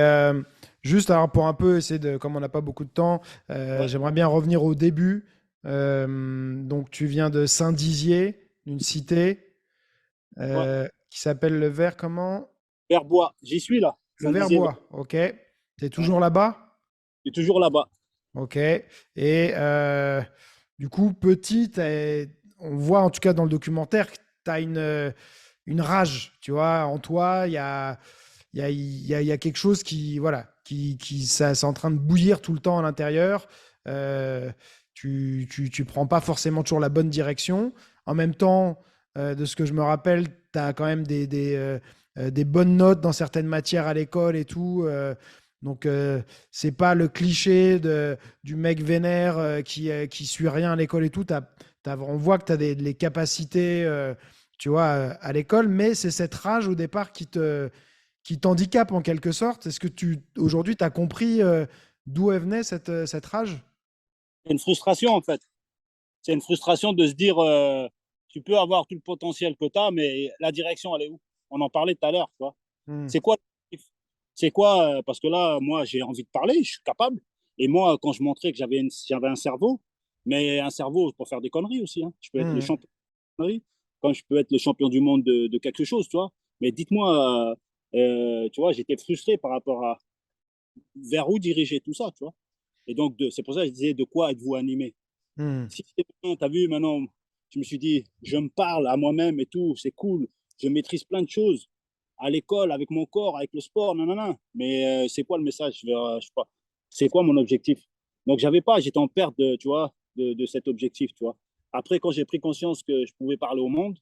juste alors pour un peu essayer de, comme on n'a pas beaucoup de temps, Ouais, j'aimerais bien revenir au début. Donc tu viens de Saint-Dizier, une cité ouais. qui s'appelle le Ver, comment? Verbois, j'y suis là. Le Saint-Dizier, Verbois, ok. T'es ouais. toujours là-bas? Je suis toujours là-bas. Ok. Et du coup, petit, on voit en tout cas dans le documentaire que tu as une rage, tu vois, en toi, il y a quelque chose qui, voilà, ça, c'est en train de bouillir tout le temps à l'intérieur. Euh, tu prends pas forcément toujours la bonne direction. En même temps, de ce que je me rappelle, tu as quand même des bonnes notes dans certaines matières à l'école et tout. Donc, c'est pas le cliché du mec vénère qui suit rien à l'école et tout. On voit que tu as les capacités, tu vois, à l'école, mais c'est cette rage au départ qui t'handicape en quelque sorte. Est-ce que aujourd'hui, tu as compris d'où elle venait cette rage? C'est une frustration en fait. C'est une frustration de se dire tu peux avoir tout le potentiel que tu as, mais la direction, elle est où? On en parlait tout à l'heure, tu vois. Hmm. C'est quoi? C'est quoi? Parce que là, moi, j'ai envie de parler, je suis capable. Et moi, quand je montrais que j'avais un cerveau, mais un cerveau pour faire des conneries aussi. Hein. Je peux être le Hmm. champion de conneries, comme je peux être le champion du monde de quelque chose, tu vois. Mais dites-moi, tu vois, j'étais frustré par rapport vers où diriger tout ça, tu vois. Et donc, c'est pour ça que je disais, de quoi êtes-vous animé? Hmm. Si tu as vu, maintenant, je me suis dit, je me parle à moi-même et tout, c'est cool. Je maîtrise plein de choses à l'école, avec mon corps, avec le sport, non, non, non. Mais c'est quoi le message je sais pas. C'est quoi mon objectif? Donc, j'étais en perte, tu vois, de cet objectif, tu vois. Après, quand j'ai pris conscience que je pouvais parler au monde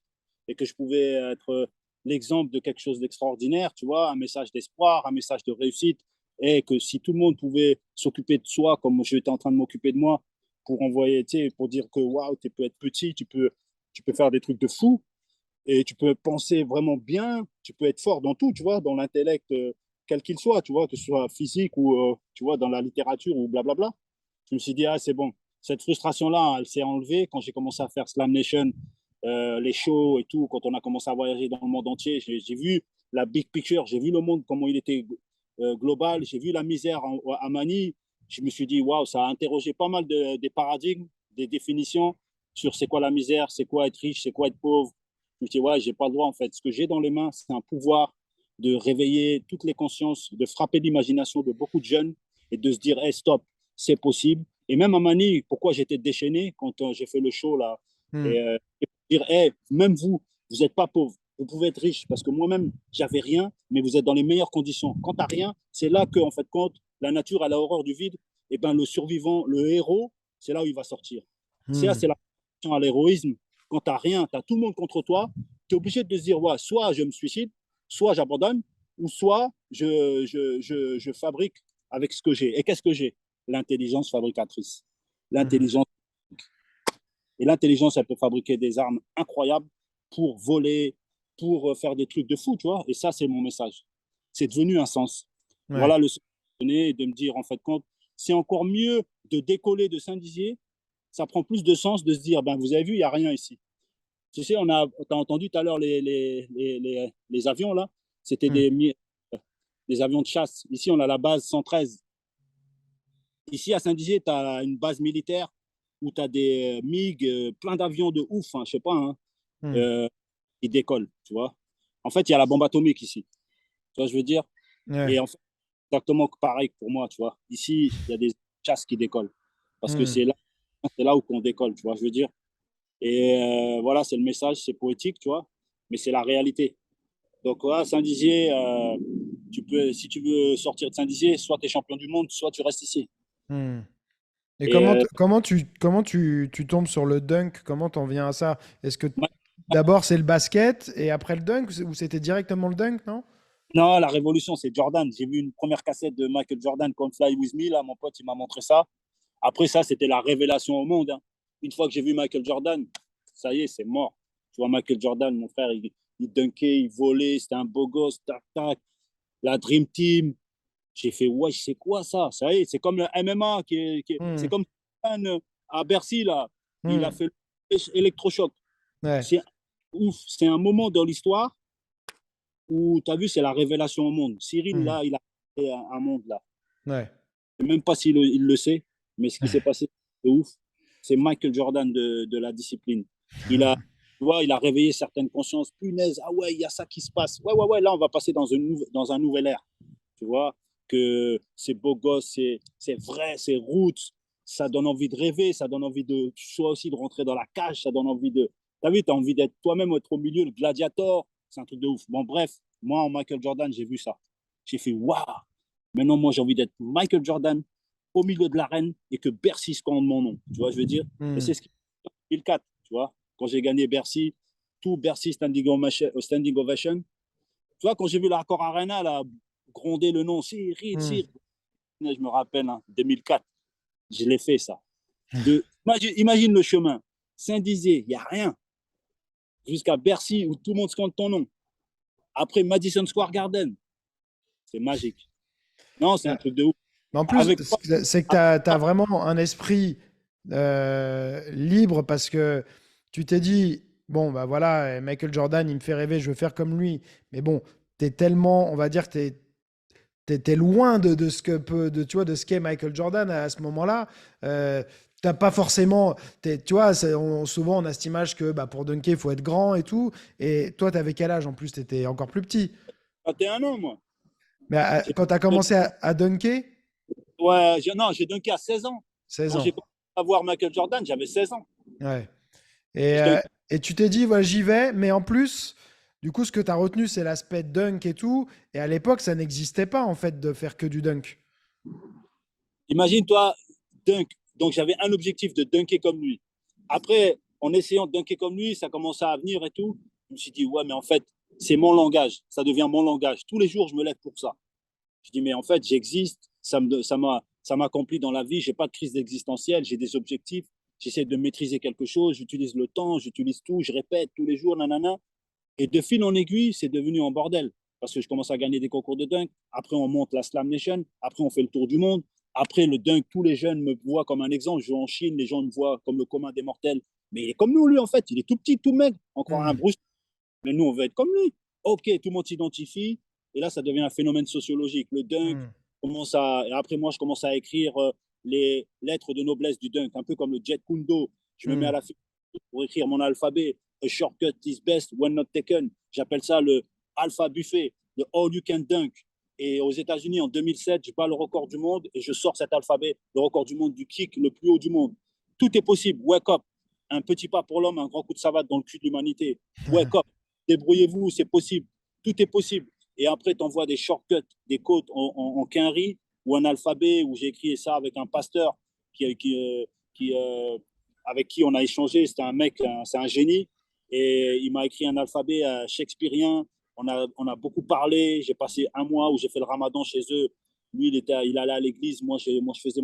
et que je pouvais être l'exemple de quelque chose d'extraordinaire, tu vois, un message d'espoir, un message de réussite, et que si tout le monde pouvait s'occuper de soi comme j'étais en train de m'occuper de moi, pour envoyer, tu sais, pour dire que waouh, tu peux être petit, tu peux faire des trucs de fou et tu peux penser vraiment bien, tu peux être fort dans tout, tu vois, dans l'intellect, quel qu'il soit, tu vois, que ce soit physique ou, tu vois, dans la littérature ou blablabla. Je me suis dit, ah, c'est bon. Cette frustration-là, elle s'est enlevée quand j'ai commencé à faire Slam Nation, les shows et tout, quand on a commencé à voyager dans le monde entier. J'ai vu la big picture, j'ai vu le monde, comment il était global, j'ai vu la misère à Mani. Je me suis dit, waouh, ça a interrogé pas mal des paradigmes, des définitions sur c'est quoi la misère, c'est quoi être riche, c'est quoi être pauvre. Je me dis, ouais, j'ai pas le droit en fait. Ce que j'ai dans les mains, c'est un pouvoir de réveiller toutes les consciences, de frapper l'imagination de beaucoup de jeunes et de se dire, hey, stop, c'est possible. Et même à Mani, pourquoi j'étais déchaîné quand j'ai fait le show là, Hmm. et dire, hey, même vous, vous n'êtes pas pauvre, vous pouvez être riche parce que moi-même, j'avais rien, mais vous êtes dans les meilleures conditions. Quand tu n'as rien, c'est là que, en fait, quand la nature a horreur du vide, et ben le survivant, le héros, c'est là où il va sortir. C'est là, Hmm. c'est la à l'héroïsme. Quand tu n'as rien, tu as tout le monde contre toi, tu es obligé de te dire, ouais, soit je me suicide, soit j'abandonne, ou soit je fabrique avec ce que j'ai. Et qu'est-ce que j'ai? L'intelligence fabricatrice. Hmm. L'intelligence. Et l'intelligence, elle peut fabriquer des armes incroyables pour voler, pour faire des trucs de fou, tu vois. Et ça, c'est mon message. C'est devenu un sens. Ouais. Voilà le sens de me dire, en fait, compte, c'est encore mieux de décoller de Saint-Dizier. Ça prend plus de sens de se dire, ben, vous avez vu, il n'y a rien ici. Tu sais, t'as entendu tout à l'heure les avions, là. C'était Hmm. des avions de chasse. Ici, on a la base 113. Ici, à Saint-Dizier, tu as une base militaire où tu as des MiG, plein d'avions de ouf, hein, je sais pas, hein, Hmm. euh, qui décollent, tu vois. En fait, il y a la bombe atomique ici, tu vois, je veux dire. Et Ouais. en fait, exactement pareil pour moi, tu vois. Ici, il y a des chasses qui décollent parce que Hmm. c'est là où on décolle, tu vois, je veux dire. Et voilà, c'est le message, c'est poétique, tu vois, mais c'est la réalité. Donc, voilà, Saint-Dizier, si tu veux sortir de Saint-Dizier, soit tu es champion du monde, soit tu restes ici. Hmm. Et Et comment tu tombes sur le dunk? Comment t'en viens à ça? Est-ce que d'abord c'est le basket et après le dunk ou c'était directement le dunk, non? non, la révolution, c'est Jordan. J'ai vu une première cassette de Michael Jordan, Come Fly With Me. Là, mon pote, il m'a montré ça. Après ça, c'était la révélation au monde, hein. Une fois que j'ai vu Michael Jordan, ça y est, c'est mort. Tu vois, Michael Jordan, mon frère, il dunkait, il volait, c'était un beau gosse, tac, tac. La Dream Team. J'ai fait, ouais, c'est quoi ça? Ça y est, c'est comme le MMA, Hmm. c'est comme à Bercy, là. Il a Hmm. fait l'électrochoc. Ouais. C'est ouf. C'est un moment dans l'histoire où, tu as vu, c'est la révélation au monde. Cyril, Hmm. là, il a fait un monde, là. Ouais. Je ne sais même pas s'il il le sait, mais ce qui s'est passé, c'est ouf. C'est Michael Jordan de la discipline. Il a, tu vois, il a réveillé certaines consciences. Punaise, ah ouais, il y a ça qui se passe. Ouais, ouais, ouais, là, on va passer dans un nouvel ère. Tu vois, que c'est beau gosse, c'est vrai, c'est roots. Ça donne envie de rêver, ça donne envie de, soit aussi de rentrer dans la cage, ça donne envie de. T'as vu, t'as envie d'être toi-même, être au milieu, le gladiator. C'est un truc de ouf. Bon, bref, moi, en Michael Jordan, j'ai vu ça. J'ai fait, waouh, maintenant, moi, j'ai envie d'être Michael Jordan au milieu de l'arène et que Bercy scande mon nom. Tu vois, je veux dire. Et Hmm. c'est ce qui en 2004, tu vois. Quand j'ai gagné Bercy, tout Bercy standing ovation. Tu vois, quand j'ai vu l'Accor Arena, là, gronder le nom, Cyril, Hmm. Cyril, je me rappelle, hein, 2004, je l'ai fait, ça. Imagine le chemin. Saint-Dizier, il n'y a rien. Jusqu'à Bercy, où tout le monde scande ton nom. Après Madison Square Garden, c'est magique. Non, c'est un Ah, truc de ouf. mais en plus, Avec toi, c'est que tu as vraiment un esprit libre parce que tu t'es dit, bon, bah voilà, Michael Jordan, il me fait rêver, je veux faire comme lui. Mais bon, tu es tellement, on va dire, que t'es loin de ce que tu vois, de ce qu'est Michael Jordan à ce moment-là. T'as pas forcément, tu vois, souvent on a cette image que bah, pour dunker, il faut être grand et tout. Et toi, t'avais quel âge en plus? T'étais encore plus petit. 21 ans, moi. Mais J'ai quand tu as commencé à dunker, Ouais, non, j'ai dunké à 16 ans. 16 Quand ans. j'ai commencé à voir Michael Jordan, j'avais 16 ans. Ouais. Et, Je euh, dunk- et tu t'es dit, voilà, j'y vais, mais en plus, du coup, ce que tu as retenu, c'est l'aspect dunk et tout. Et à l'époque, ça n'existait pas, en fait, de faire que du dunk. Imagine-toi, dunk. Donc, j'avais un objectif de dunker comme lui. Après, en essayant de dunker comme lui, ça commençait à venir et tout. Je me suis dit, ouais, mais en fait, c'est mon langage. Ça devient mon langage. Tous les jours, je me lève pour ça. Je dis, mais en fait, j'existe. Ça m'accomplit dans la vie. J'ai pas de crise existentielle. J'ai des objectifs. J'essaie de maîtriser quelque chose. J'utilise le temps. J'utilise tout. Je répète tous les jours, nanana. Et de fil en aiguille, c'est devenu un bordel. Parce que je commence à gagner des concours de dunk. Après, on monte la Slam Nation. Après, on fait le tour du monde. Après, le dunk, tous les jeunes me voient comme un exemple. Je vais en Chine, les gens me voient comme le commun des mortels. Mais il est comme nous, lui, en fait. Il est tout petit, tout maigre. Encore un Hmm. Bruce. Mais nous, on veut être comme lui. OK, tout le monde s'identifie. Et là, ça devient un phénomène sociologique. Le dunk commence à. Et après, moi, je commence à écrire les lettres de noblesse du dunk, un peu comme le Jet Kundo. Je me mets à Hmm. la fin pour écrire mon alphabet. A shortcut is best when not taken. J'appelle ça le alpha buffet, le all you can dunk. Et aux États-Unis, en 2007, je bats le record du monde et je sors cet alphabet, le record du monde du kick le plus haut du monde. Tout est possible. Wake up. Un petit pas pour l'homme, un grand coup de savate dans le cul de l'humanité. Wake up. Débrouillez-vous, c'est possible. Tout est possible. Et après, tu envoies des shortcuts, des codes en quinri ou un alphabet où j'ai écrit ça avec un pasteur qui, avec qui on a échangé. C'était un mec, c'est un génie. Et il m'a écrit un alphabet shakespearien. On a beaucoup parlé. J'ai passé un mois où j'ai fait le ramadan chez eux. Lui, il allait à l'église. Moi, je faisais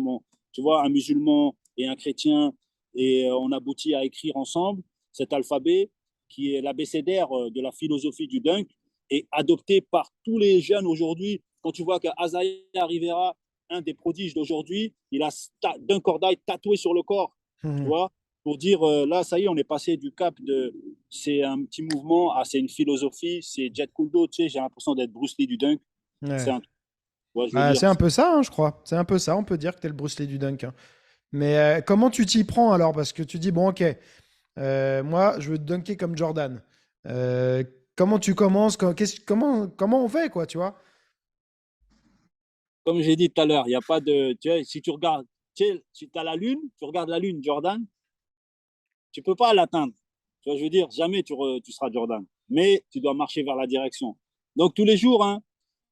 tu vois, un musulman et un chrétien. Et on aboutit à écrire ensemble cet alphabet qui est l'abécédaire de la philosophie du dunk et adopté par tous les jeunes aujourd'hui. Quand tu vois qu'Azaya Rivera, un des prodiges d'aujourd'hui, il a d'un cordail tatoué sur le corps, tu Hmm. vois, pour dire là, ça y est, on est passé du cap de c'est un petit mouvement à c'est une philosophie, c'est Jet Kundo, tu sais, j'ai l'impression d'être Bruce Lee du dunk. C'est Ouais. un ouais, je veux Ah, dire, c'est un peu ça, hein, je crois. C'est un peu ça. On peut dire que tu es le Bruce Lee du dunk, hein. Mais comment tu t'y prends alors? Parce que tu dis, bon, ok, moi, je veux dunker comme Jordan. Euh, Comment tu commences? Comment on fait, quoi, tu vois? comme j'ai dit tout à l'heure, il n'y a pas de. Tu sais, si tu regardes, tu sais, si tu as la Lune, tu regardes la Lune, Jordan, tu ne peux pas l'atteindre. Tu vois, je veux dire, jamais tu seras Jordan. Mais tu dois marcher vers la direction. Donc, tous les jours, hein,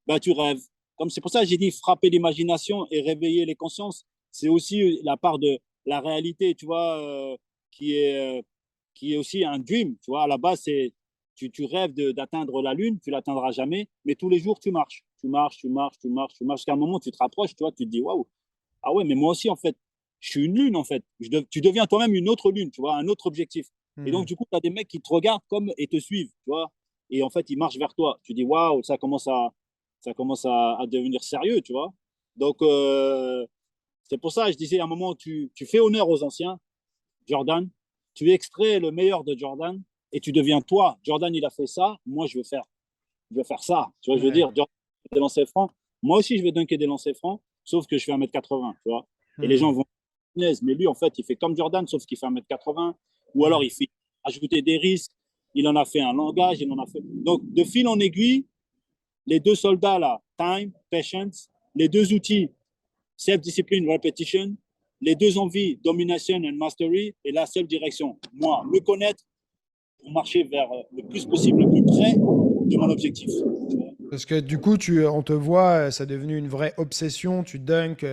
bah, tu rêves. Comme c'est pour ça que j'ai dit frapper l'imagination et réveiller les consciences. C'est aussi la part de la réalité, tu vois, qui est aussi un dream. Tu vois, à la base, tu rêves d'atteindre la Lune, tu l'atteindras jamais, mais tous les jours, tu marches. Tu marches, tu marches, tu marches, tu marches. Jusqu'à un moment, tu te rapproches, tu vois, tu te dis, waouh, ah ouais, mais moi aussi, en fait, je suis une lune, en fait. Tu deviens toi-même une autre lune, tu vois, un autre objectif. Et Hmm. donc, du coup, tu as des mecs qui te regardent comme et te suivent, tu vois. Et en fait, ils marchent vers toi. Tu dis, waouh, ça commence à devenir sérieux, tu vois. Donc, c'est pour ça, je disais à un moment, tu fais honneur aux anciens, Jordan, tu extrais le meilleur de Jordan et tu deviens toi. Jordan, il a fait ça, moi, je veux faire ça. Tu vois, je veux Ouais. dire, Jordan, des lancers francs. Moi aussi, je vais dunker des lancers francs, sauf que je fais 1m80, tu vois. Et les Hmm. gens vont, mais lui, en fait, il fait comme Jordan, sauf qu'il fait 1m80. Ou alors, Ouais. il fait ajouter des risques. Il en a fait un langage, il en a fait. Donc, de fil en aiguille, les deux soldats là, time, patience, les deux outils, self-discipline, repetition, les deux envies, domination and mastery, et la seule direction, moi, me connaître pour marcher vers le plus possible, le plus près de mon objectif. Parce que du coup, on te voit, ça est devenu une vraie obsession. Tu dunks,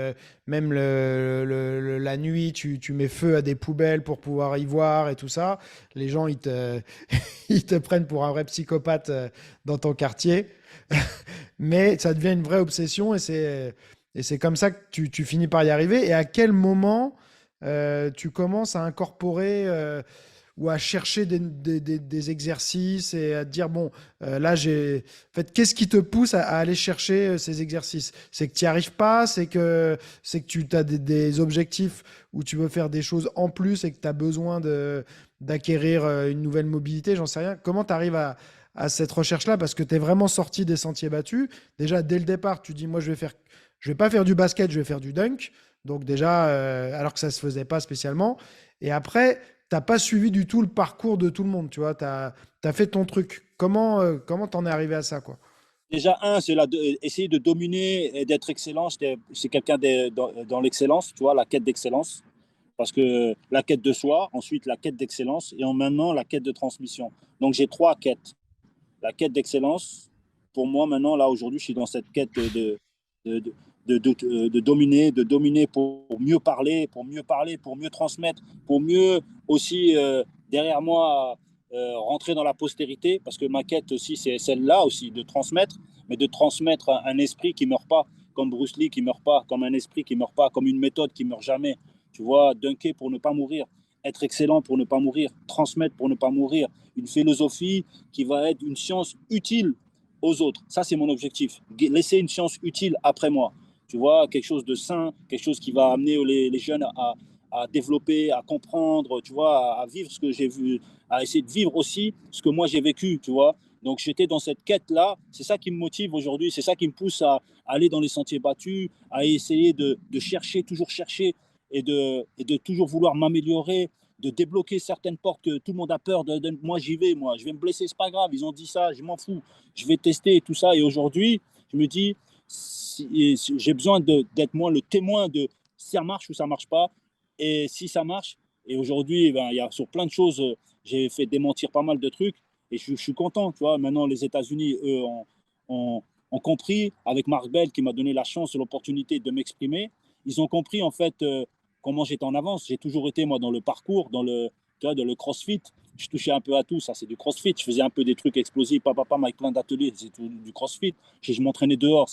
même la nuit, tu mets feu à des poubelles pour pouvoir y voir et tout ça. Les gens, ils te prennent pour un vrai psychopathe dans ton quartier. Mais ça devient une vraie obsession et c'est comme ça que tu finis par y arriver. Et à quel moment tu commences à incorporer ou à chercher des exercices et à te dire, bon, là, En fait, qu'est-ce qui te pousse à aller chercher ces exercices? C'est que tu n'y arrives pas, c'est que tu as des objectifs où tu veux faire des choses en plus et que tu as besoin d'acquérir une nouvelle mobilité, j'en sais rien. Comment tu arrives à cette recherche-là? Parce que tu es vraiment sorti des sentiers battus. Déjà, dès le départ, tu dis, moi, je vais pas faire du basket, je vais faire du dunk. Donc déjà, alors que ça se faisait pas spécialement. Et après, t'as pas suivi du tout le parcours de tout le monde, tu vois. T'as fait ton truc. Comment t'en es arrivé à ça, quoi? Déjà, c'est essayer de dominer et d'être excellent. C'est quelqu'un dans l'excellence, tu vois, la quête d'excellence. Parce que la quête de soi, ensuite la quête d'excellence et maintenant la quête de transmission. Donc j'ai trois quêtes. La quête d'excellence, pour moi maintenant, là aujourd'hui, je suis dans cette quête de, de dominer pour mieux parler, pour mieux transmettre, pour mieux aussi derrière moi rentrer dans la postérité, parce que ma quête aussi, c'est celle-là aussi, de transmettre, mais de transmettre un esprit qui ne meurt pas, comme Bruce Lee qui ne meurt pas, comme un esprit qui ne meurt pas, comme une méthode qui ne meurt jamais. Tu vois, dunker pour ne pas mourir, être excellent pour ne pas mourir, transmettre pour ne pas mourir, une philosophie qui va être une science utile aux autres. Ça, c'est mon objectif. Laisser une science utile après moi. Tu vois, quelque chose de sain, quelque chose qui va amener les jeunes à développer, à comprendre, tu vois, à vivre ce que j'ai vu, à essayer de vivre aussi ce que moi j'ai vécu, tu vois. Donc j'étais dans cette quête-là, c'est ça qui me motive aujourd'hui, c'est ça qui me pousse à aller dans les sentiers battus, à essayer de chercher, toujours chercher et de toujours vouloir m'améliorer, de débloquer certaines portes que tout le monde a peur moi j'y vais, moi je vais me blesser, c'est pas grave, ils ont dit ça, je m'en fous, je vais tester et tout ça. Et aujourd'hui je me dis j'ai besoin d'être moi le témoin de si ça marche ou ça marche pas, et si ça marche. Et aujourd'hui ben, il y a sur plein de choses, j'ai fait démentir pas mal de trucs et je suis content, tu vois. Maintenant les États-Unis eux ont compris, avec Marc Bell qui m'a donné la chance et l'opportunité de m'exprimer. Ils ont compris en fait comment j'étais en avance. J'ai toujours été, moi, dans le parcours, tu vois, dans le crossfit. Je touchais un peu à tout, ça c'est du crossfit. Je faisais un peu des trucs explosifs, papa, avec plein d'ateliers, c'est tout du crossfit. Je m'entraînais dehors,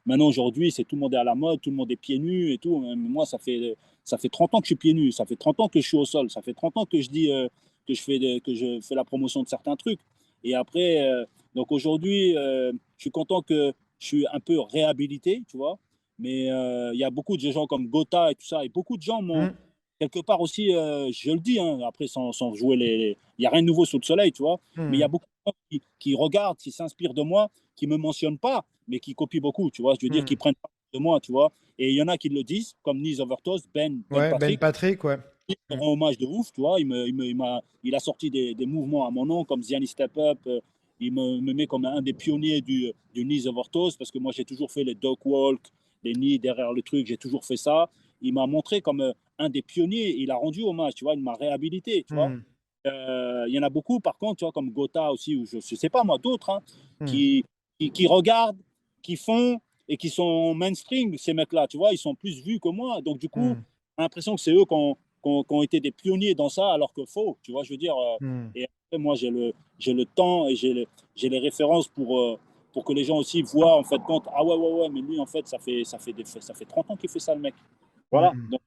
Maintenant, aujourd'hui, c'est tout le monde est à la mode, tout le monde est pieds nus et tout. Moi, ça fait 30 ans que je suis pieds nus, ça fait 30 ans que je suis au sol, ça fait 30 ans que je dis que je fais la promotion de certains trucs. Et après, donc aujourd'hui, je suis content que je suis un peu réhabilité, tu vois. Mais il y a beaucoup de gens comme Gotha et tout ça. Et beaucoup de gens m'ont, Mm. quelque part aussi, je le dis, hein, après sans jouer les. Il n'y a rien de nouveau sous le soleil, tu vois. Mais il y a Mm. beaucoup de gens qui regardent, qui s'inspirent de moi, qui ne me mentionnent pas, mais qui copient beaucoup, tu vois. Je veux dire, qui Mm. prennent pas de moi, tu vois. Et il y en a qui le disent, comme Nice Overtoast, Ben Ouais, Ben Patrick. Patrick, ouais. Il me Mm. rend hommage de ouf, tu vois. Il a sorti des mouvements à mon nom, comme Ziani Step Up. Me met comme un des pionniers du Knees of Orthos, parce que moi, j'ai toujours fait les dog walk, les nids derrière le truc, j'ai toujours fait ça. Il m'a montré comme un des pionniers. Il a rendu hommage, tu vois. Il m'a réhabilité, tu vois. Mm. Il y en a beaucoup, par contre, tu vois, comme Gotha aussi, ou je ne sais pas moi, d'autres, hein, Mm. qui, qui regardent, qui font et qui sont mainstream, ces mecs-là, tu vois. Ils sont plus vus que moi. Donc, du coup, Mm. j'ai l'impression que c'est eux qui ont été des pionniers dans ça, alors que faux, tu vois, je veux dire. Mm. Et après, moi, j'ai le temps et j'ai les références pour que les gens aussi voient, en fait, compte, ah ouais, ouais, ouais, mais lui, en fait, ça fait 30 ans qu'il fait ça, le mec. Voilà. Mm. Donc,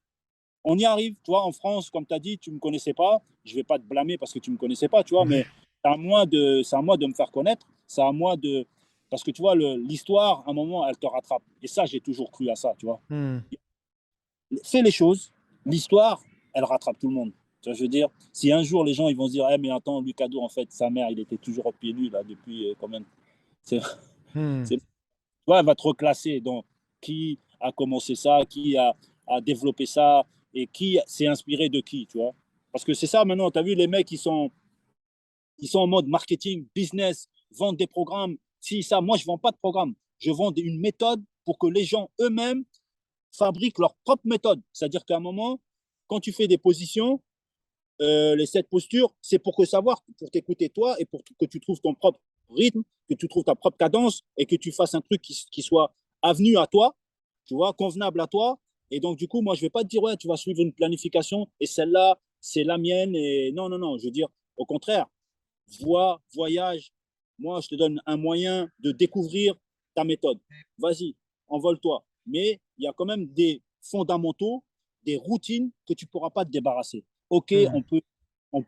on y arrive, tu vois, en France, comme tu as dit, tu ne me connaissais pas, je ne vais pas te blâmer parce que tu ne me connaissais pas, tu vois, Ouais. mais c'est à moi de me faire connaître, c'est à moi de. Parce que tu vois, l'histoire, à un moment, elle te rattrape. Et ça, j'ai toujours cru à ça, tu vois. Mm. Fais les choses, l'histoire, elle rattrape tout le monde. Tu vois, je veux dire, si un jour les gens ils vont se dire, eh, mais attends, Lucado, en fait, sa mère, il était toujours au pied nu là depuis quand même. C'est, Mm. tu vois, elle va te reclasser. Donc, qui a commencé ça, a développé ça, et qui s'est inspiré de qui, tu vois. Parce que c'est ça maintenant, tu as vu les mecs qui sont en mode marketing, business, vendent des programmes. Si ça, moi, je ne vends pas de programme. Je vends une méthode pour que les gens eux-mêmes fabriquent leur propre méthode. C'est-à-dire qu'à un moment, quand tu fais des positions, les 7 postures, c'est pour que savoir, pour t'écouter toi et pour que tu trouves ton propre rythme, que tu trouves ta propre cadence et que tu fasses un truc qui soit avenu à toi, tu vois, convenable à toi. Et donc, du coup, moi, je ne vais pas te dire, ouais, tu vas suivre une planification et celle-là, c'est la mienne. Et non, non, non, je veux dire, au contraire, voyage. Moi, je te donne un moyen de découvrir ta méthode. Vas-y, envole-toi. Mais il y a quand même des fondamentaux, des routines que tu ne pourras pas te débarrasser. Ok, Mm. on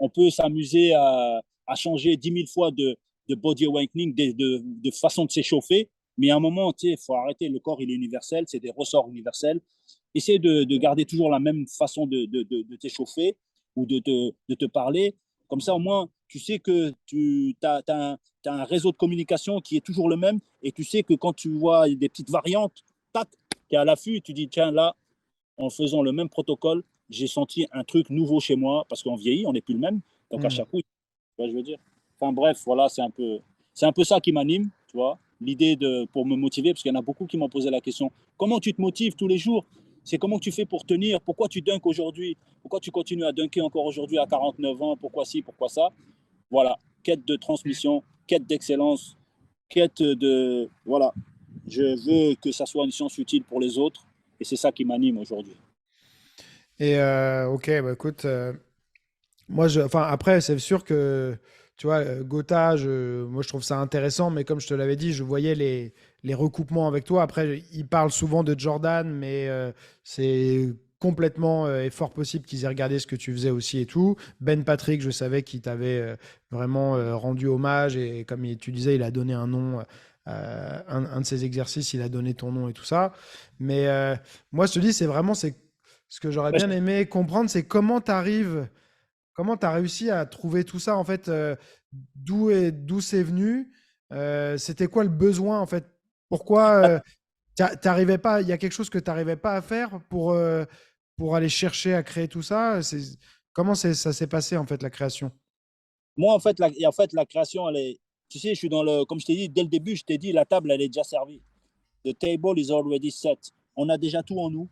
peut s'amuser à changer 10 000 fois de body awakening, de façon de s'échauffer, mais à un moment, il faut arrêter. Le corps, il est universel, c'est des ressorts universels. Essaye de garder toujours la même façon de t'échauffer ou de te parler. Comme ça, au moins, tu sais que tu as un réseau de communication qui est toujours le même et tu sais que quand tu vois des petites variantes, tac, tu es à l'affût et tu dis, tiens, là, en faisant le même protocole, j'ai senti un truc nouveau chez moi parce qu'on vieillit, on n'est plus le même. Donc à Mm. chaque coup, tu vois, je veux dire. Enfin bref, voilà, c'est un peu. C'est un peu ça qui m'anime, tu vois, l'idée pour me motiver, parce qu'il y en a beaucoup qui m'ont posé la question, comment tu te motives tous les jours? C'est comment tu fais pour tenir? Pourquoi tu dunks aujourd'hui? Pourquoi tu continues à dunker encore aujourd'hui à 49 ans? Pourquoi ci, pourquoi ça? Voilà, quête de transmission, quête d'excellence, quête de... Voilà, je veux que ça soit une science utile pour les autres, et c'est ça qui m'anime aujourd'hui. Et ok, bah écoute, enfin après, c'est sûr que, tu vois, Gotha, moi je trouve ça intéressant, mais comme je te l'avais dit, je voyais les recoupements avec toi. Après, il parle souvent de Jordan, mais c'est complètement et fort possible qu'ils aient regardé ce que tu faisais aussi et tout. Ben Patrick, je savais qu'il t'avait vraiment rendu hommage et comme tu disais, il a donné un nom. Un de ses exercices, il a donné ton nom et tout ça. Mais moi, je te dis, c'est vraiment c'est ce que j'aurais bien aimé comprendre, c'est comment tu as réussi à trouver tout ça, en fait, d'où c'est venu, c'était quoi le besoin, en fait, pourquoi t'arrivais pas, il y a quelque chose que tu n'arrivais pas à faire pour aller chercher à créer tout ça, comment ça s'est passé, en fait, la création? Moi, en fait, la création, elle est. Tu sais, je suis dans le. Comme je t'ai dit, dès le début, je t'ai dit, la table, elle est déjà servie. The table is already set. On a déjà tout en nous.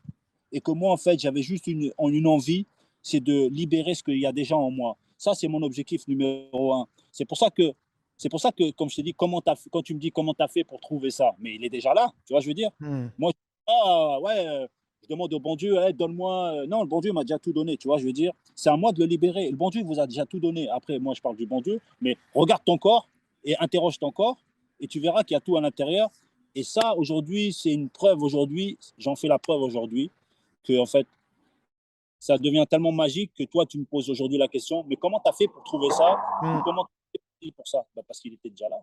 Et que moi, en fait, j'avais juste une envie, c'est de libérer ce qu'il y a déjà en moi. Ça, c'est mon objectif numéro un. C'est pour ça que, comme je t'ai dit, quand tu me dis comment tu as fait pour trouver ça, mais il est déjà là, tu vois, je veux dire. Hmm. Moi, ouais, je demande au bon Dieu, hey, donne-moi. Non, le bon Dieu m'a déjà tout donné, tu vois, je veux dire. C'est à moi de le libérer. Le bon Dieu vous a déjà tout donné. Après, moi, je parle du bon Dieu, mais regarde ton corps et interroge ton corps, et tu verras qu'il y a tout à l'intérieur. Et ça, aujourd'hui, c'est une preuve aujourd'hui, j'en fais la preuve aujourd'hui, que en fait, ça devient tellement magique que toi, tu me poses aujourd'hui la question, mais comment tu as fait pour trouver ça? Ou Hmm. comment tu as fait pour ça? Bah, parce qu'il était déjà là,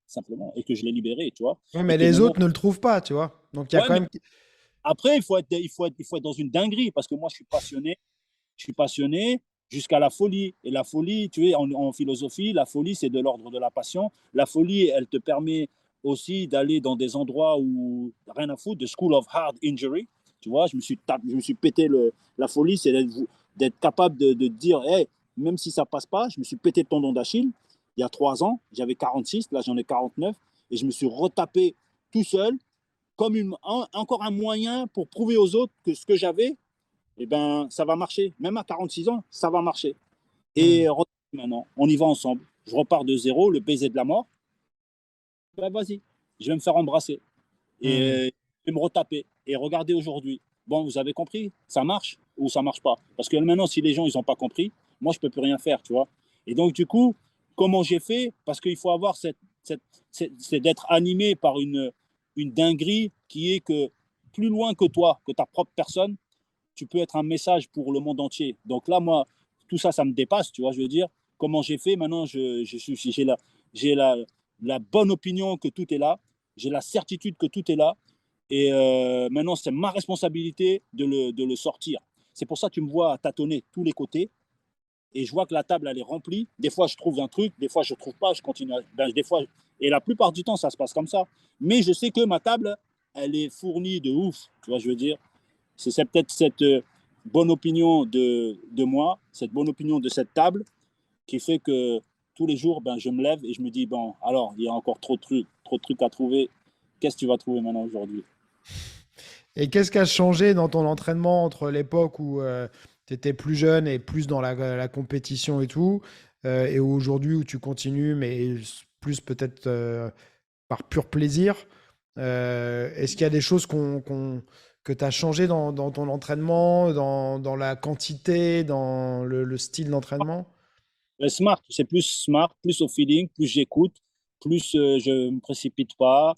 simplement, et que je l'ai libéré, tu vois. Oui, Et mais que les maintenant, autres ne le trouvent pas, tu vois. Donc il y a ouais, quand mais même. après, il faut être dans une dinguerie, parce que moi, je suis passionné jusqu'à la folie. Et la folie, tu sais, en philosophie, la folie, c'est de l'ordre de la passion. La folie, elle te permet aussi d'aller dans des endroits où rien à foutre, de school of hard injury. Tu vois, je me suis pété la folie, c'est d'être capable de dire, hey, même si ça passe pas, je me suis pété le tendon d'Achille il y a 3 ans, j'avais 46, là j'en ai 49, et je me suis retapé tout seul, comme encore un moyen pour prouver aux autres que ce que j'avais, eh ben, ça va marcher. Même à 46 ans, ça va marcher. Hmm. Et maintenant, on y va ensemble. Je repars de zéro, le baiser de la mort. Ben, vas-y, je vais me faire embrasser. Hmm. Et je vais me retaper. Et regardez aujourd'hui. Bon, vous avez compris, ça marche ou ça marche pas. Parce que maintenant, si les gens ils n'ont pas compris, moi, je peux plus rien faire, tu vois. Et donc, du coup, comment j'ai fait? Parce qu'il faut avoir c'est d'être animé par une dinguerie qui est que plus loin que toi, que ta propre personne, tu peux être un message pour le monde entier. Donc là, moi, tout ça, ça me dépasse, tu vois, je veux dire. Comment j'ai fait maintenant, j'ai la bonne opinion que tout est là, j'ai la certitude que tout est là, et maintenant, c'est ma responsabilité de le sortir. C'est pour ça que tu me vois tâtonner tous les côtés, et je vois que la table, elle est remplie. Des fois, je trouve un truc, des fois, je ne trouve pas, je continue. Des fois, et la plupart du temps, ça se passe comme ça. Mais je sais que ma table, elle est fournie de ouf, tu vois, je veux dire. C'est peut-être cette bonne opinion de moi, cette bonne opinion de cette table, qui fait que tous les jours, ben, je me lève et je me dis, bon, alors, il y a encore trop de trucs à trouver. Qu'est-ce que tu vas trouver maintenant aujourd'hui? Et qu'est-ce qui a changé dans ton entraînement entre l'époque où tu étais plus jeune et plus dans la compétition et tout, et aujourd'hui où tu continues, mais plus peut-être par pur plaisir? Est-ce qu'il y a des choses que tu as changé dans ton entraînement, dans la quantité, dans le style d'entraînement? Smart, c'est plus smart, plus au feeling, plus j'écoute, plus je ne me précipite pas,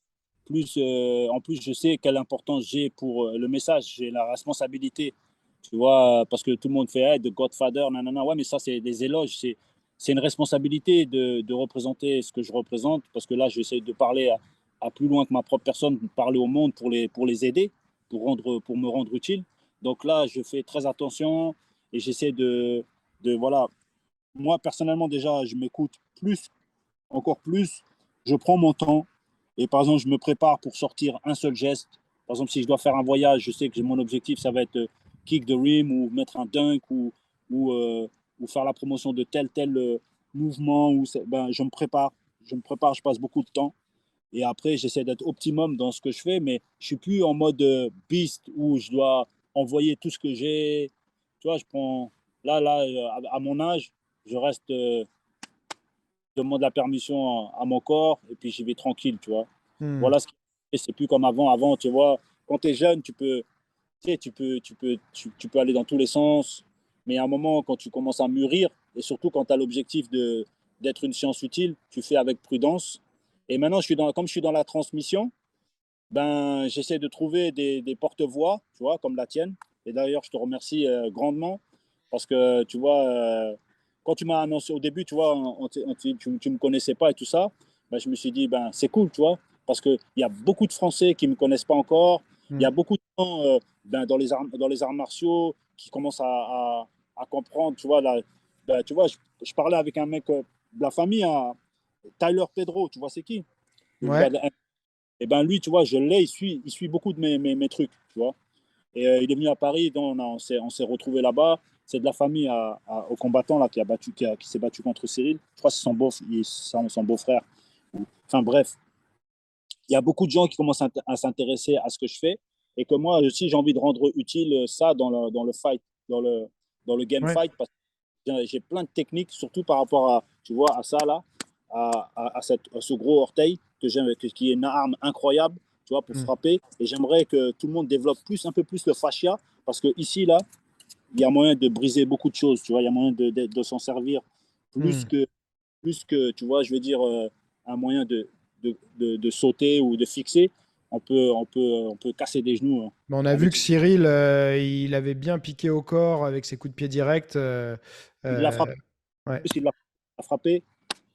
plus en plus je sais quelle importance j'ai pour le message, j'ai la responsabilité, tu vois, parce que tout le monde fait hey, de Godfather, nanana, ouais, mais ça c'est des éloges, c'est une responsabilité de représenter ce que je représente, parce que là j'essaie de parler à plus loin que ma propre personne, de parler au monde pour les aider, pour me rendre utile. Donc là je fais très attention et j'essaie voilà, moi, personnellement, déjà, je m'écoute plus, encore plus. Je prends mon temps et, par exemple, je me prépare pour sortir un seul geste. Par exemple, si je dois faire un voyage, je sais que mon objectif, ça va être kick the rim ou mettre un dunk ou faire la promotion de tel mouvement. Ben, je me prépare. je me prépare, je passe beaucoup de temps. Et après, j'essaie d'être optimum dans ce que je fais, mais je suis plus en mode beast où je dois envoyer tout ce que j'ai. Tu vois, je prends. Là, à mon âge, je reste. Je demande la permission à mon corps et puis j'y vais tranquille, tu vois. Hmm. Voilà ce qui. C'est plus comme avant. Avant, tu vois, quand tu es jeune, tu sais, tu peux aller dans tous les sens. Mais à un moment, quand tu commences à mûrir, et surtout quand tu as l'objectif d'être une science utile, tu fais avec prudence. Et maintenant, comme je suis dans la transmission, ben, j'essaie de trouver des porte-voix, tu vois, comme la tienne. Et d'ailleurs, je te remercie grandement parce que, tu vois, quand tu m'as annoncé au début, tu vois, tu ne me connaissais pas et tout ça, ben, je me suis dit, ben, c'est cool, tu vois, parce qu'il y a beaucoup de Français qui ne me connaissent pas encore. Il y Hmm. a beaucoup de gens ben, dans les arts martiaux qui commencent à comprendre, tu vois. Ben, tu vois, je parlais avec un mec de la famille, Tyler Pedro, tu vois, c'est qui? Le gars Ouais. de et ben lui, tu vois, je l'ai, il suit beaucoup de mes trucs, tu vois. Et il est venu à Paris, donc on s'est retrouvé là-bas. C'est de la famille au combattant là, qui s'est battu contre Cyril. Je crois que c'est son beau-frère. Enfin bref, il y a beaucoup de gens qui commencent à s'intéresser à ce que je fais et que moi aussi j'ai envie de rendre utile ça dans le fight, dans le game Ouais. fight parce que j'ai plein de techniques, surtout par rapport à, tu vois, à ça là, à ce gros orteil qui est une arme incroyable, tu vois, pour Hmm. frapper. Et j'aimerais que tout le monde développe un peu plus le fascia parce que ici là, il y a moyen de briser beaucoup de choses, tu vois, il y a moyen de s'en servir plus Hmm. que, tu vois, je veux dire, un moyen de sauter ou de fixer. On peut casser des genoux Mais on a vu avec. que Cyril, il avait bien piqué au corps avec ses coups de pied directs. Il l'a Euh, frappé, ouais. il l'a frappé,